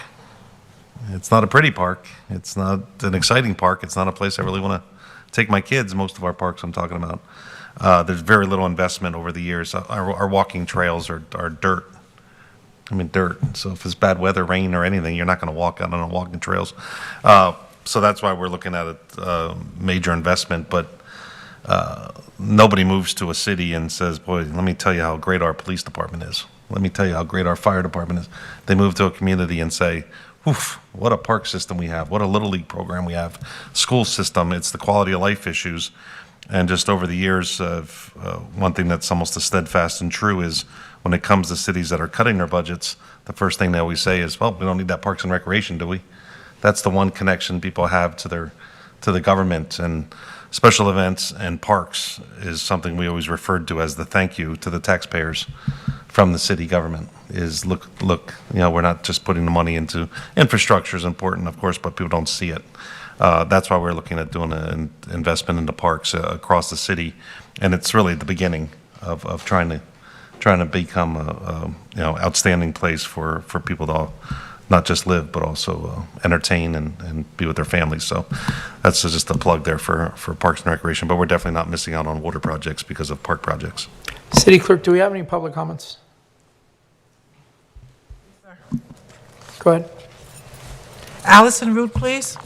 It's not a pretty park. It's not an exciting park. It's not a place I really want to take my kids, most of our parks I'm talking about. There's very little investment over the years. Our walking trails are dirt. I mean, dirt. So if it's bad weather, rain, or anything, you're not going to walk out on walking trails. So that's why we're looking at a major investment. But nobody moves to a city and says, boy, let me tell you how great our police department is. Let me tell you how great our fire department is. They move to a community and say, oof, what a park system we have. What a Little League program we have. School system. It's the quality of life issues. And just over the years, one thing that's almost as steadfast and true is when it comes to cities that are cutting their budgets, the first thing they always say is, well, we don't need that Parks and Recreation, do we? That's the one connection people have to the government. And special events and parks is something we always referred to as the thank you to the taxpayers from the city government. Is look, we're not just putting the money into infrastructure is important, of course, but people don't see it. That's why we're looking at doing an investment into parks across the city, and it's really the beginning of trying to become a outstanding place for people to not just live but also entertain and be with their families. So that's just a plug there for Parks and Recreation. But we're definitely not missing out on water projects because of park projects. City Clerk, do we have any public comments? Go ahead. Allison Root, please.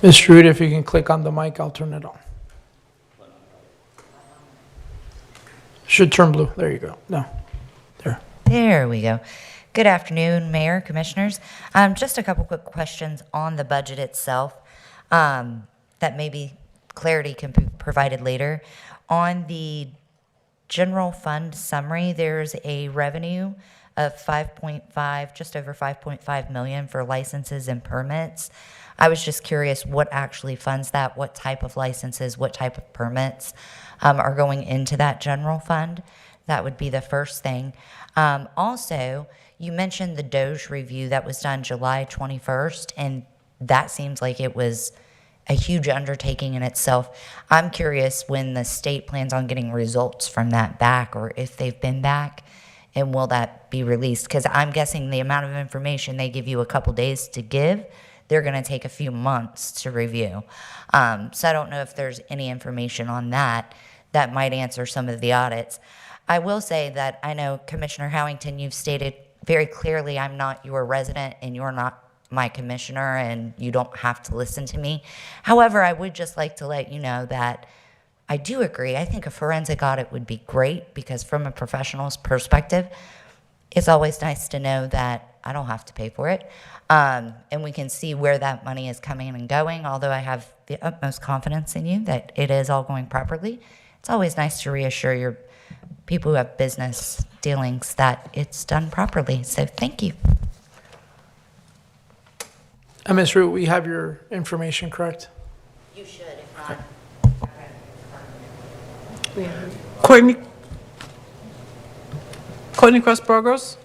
Ms. Root, if you can click on the mic, I'll turn it on. Should turn blue. There you go. No. There. There we go. Good afternoon, Mayor, Commissioners. Just a couple quick questions on the budget itself that maybe clarity can be provided later. On the general fund summary, there's a revenue of just over 5.5 million for licenses and permits. I was just curious what actually funds that, what type of licenses, what type of permits are going into that general fund. That would be the first thing. Also, you mentioned the Doge review that was done July 21st, and that seems like it was a huge undertaking in itself. I'm curious when the state plans on getting results from that back, or if they've been back, and will that be released? Because I'm guessing the amount of information they give you a couple days to give, they're going to take a few months to review. So I don't know if there's any information on that that might answer some of the audits. I will say that I know, Commissioner Howington, you've stated very clearly I'm not your resident and you're not my commissioner and you don't have to listen to me. However, I would just like to let you know that I do agree. I think a forensic audit would be great because from a professional's perspective, it's always nice to know that I don't have to pay for it. And we can see where that money is coming and going, although I have the utmost confidence in you that it is all going properly. It's always nice to reassure your people who have business dealings that it's done properly. So thank you. Ms. Root, we have your information, correct? You should, if not. Courtney Cross-Burgos.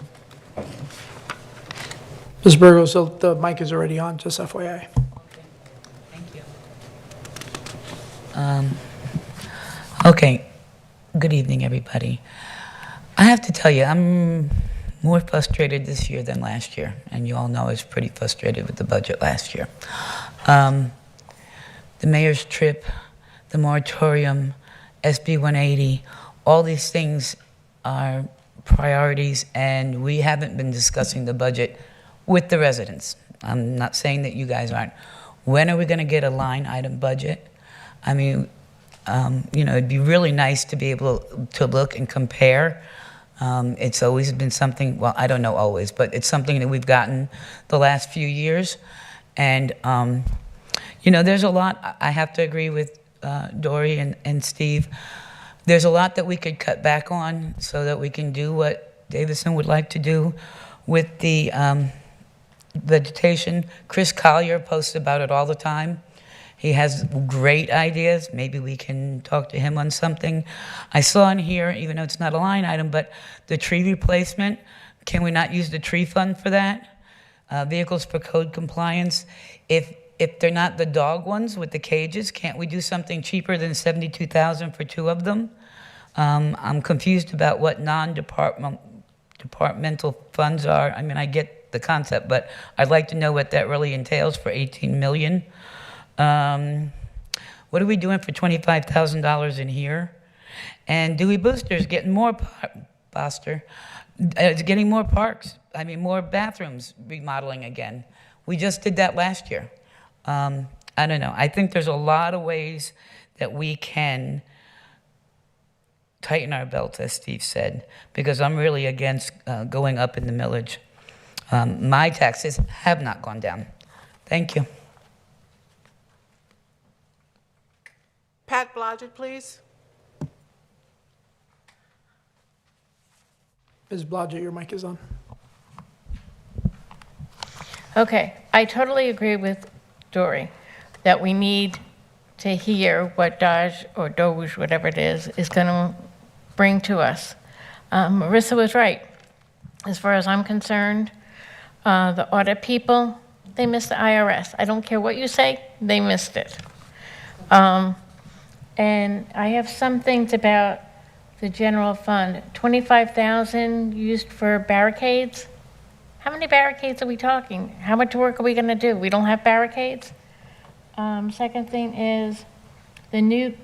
Ms. Burgos, the mic is already on, just FYI. Okay, good evening, everybody. I have to tell you, I'm more frustrated this year than last year, and you all know I was pretty frustrated with the budget last year. The mayor's trip, the moratorium, SB 180, all these things are priorities, and we haven't been discussing the budget with the residents. I'm not saying that you guys aren't. When are we going to get a line item budget? I mean, it'd be really nice to be able to look and compare. It's always been something, well, I don't know always, but it's something that we've gotten the last few years. And, there's a lot, I have to agree with Dory and Steve. There's a lot that we could cut back on so that we can do what Davison would like to do with the vegetation. Chris Collier posts about it all the time. He has great ideas. Maybe we can talk to him on something. I saw in here, even though it's not a line item, but the tree replacement, can we not use the tree fund for that? Vehicles for code compliance. If they're not the dog ones with the cages, can't we do something cheaper than $72,000 for 2 of them? I'm confused about what departmental funds are. I mean, I get the concept, but I'd like to know what that really entails for $18 million. What are we doing for $25,000 in here? And Dewey Booster's getting more, getting more parks. I mean, more bathrooms remodeling again. We just did that last year. I don't know. I think there's a lot of ways that we can tighten our belts, as Steve said, because I'm really against going up in the millage. My taxes have not gone down. Thank you. Pat Blodgett, please. Ms. Blodgett, your mic is on. Okay, I totally agree with Dory that we need to hear what Dodge or Doge, whatever it is going to bring to us. Marissa was right. As far as I'm concerned, the audit people, they missed the IRS. I don't care what you say, they missed it. And I have some things about the general fund. 25,000 used for barricades. How many barricades are we talking? How much work are we going to do? We don't have barricades. Second thing is the new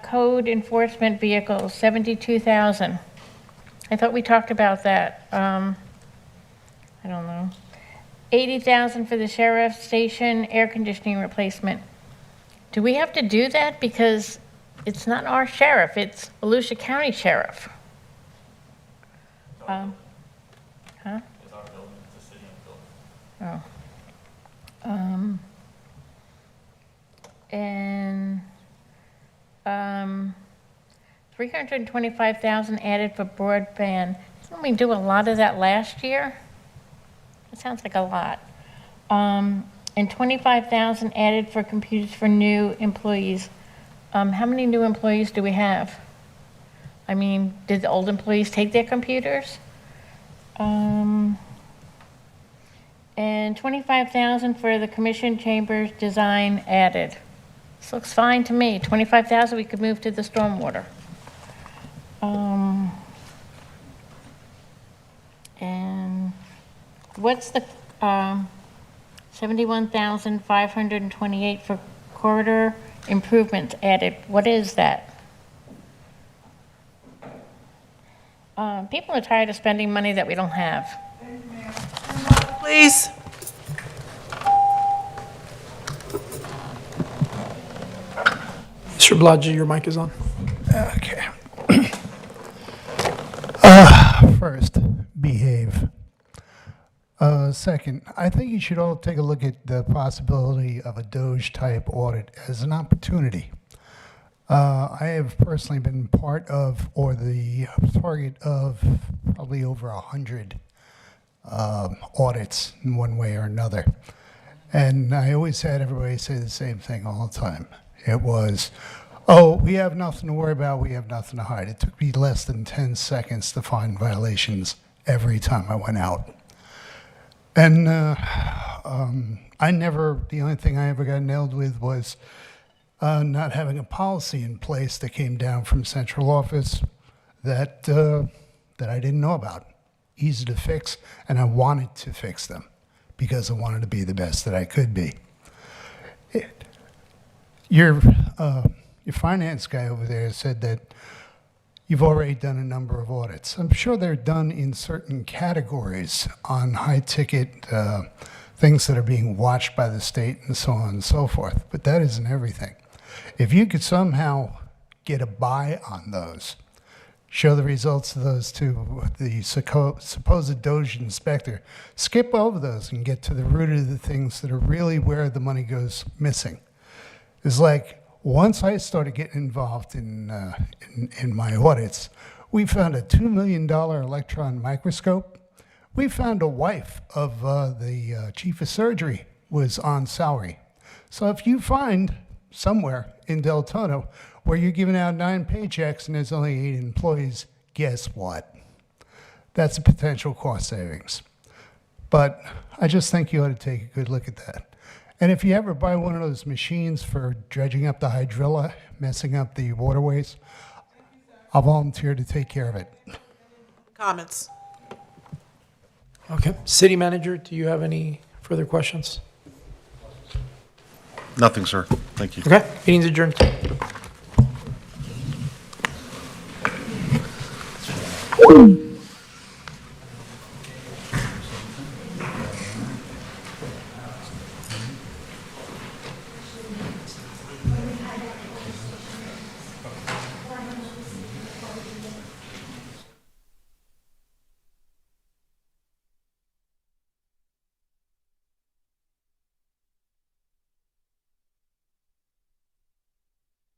code enforcement vehicles, 72,000. I thought we talked about that. I don't know. 80,000 for the sheriff's station air conditioning replacement. Do we have to do that? Because it's not our sheriff, it's Volusia County Sheriff. Huh? It's our building, it's a city-owned building. Oh. And 325,000 added for broadband. Didn't we do a lot of that last year? That sounds like a lot. And 25,000 added for computers for new employees. How many new employees do we have? I mean, did the old employees take their computers? And 25,000 for the commission chambers design added. This looks fine to me. 25,000 we could move to the stormwater. And what's the 71,528 for corridor improvements added? What is that? People are tired of spending money that we don't have. Please. Mr. Blodgett, your mic is on. Okay. First, behave. Second, I think you should all take a look at the possibility of a Doge-type audit as an opportunity. I have personally been part of, or the target of, probably over 100 audits in one way or another. And I always had everybody say the same thing all the time. It was, oh, we have nothing to worry about, we have nothing to hide. It took me less than 10 seconds to find violations every time I went out. And the only thing I ever got nailed with was not having a policy in place that came down from central office that I didn't know about. Easy to fix, and I wanted to fix them because I wanted to be the best that I could be. Your finance guy over there said that you've already done a number of audits. I'm sure they're done in certain categories on high-ticket things that are being watched by the state and so on and so forth, but that isn't everything. If you could somehow get a buy on those, show the results of those to the supposed Doge inspector. Skip over those and get to the root of the things that are really where the money goes missing. It's like, once I started getting involved in my audits, we found a $2 million electron microscope. We found a wife of the chief of surgery was on salary. So if you find somewhere in Deltona where you're giving out 9 paychecks and there's only 8 employees, guess what? That's a potential cost savings. But I just think you ought to take a good look at that. And if you ever buy one of those machines for dredging up the hydrilla, messing up the waterways, I'll volunteer to take care of it. Comments? Okay. City Manager, do you have any further questions? Nothing, sir. Thank you. Okay, meeting's adjourned.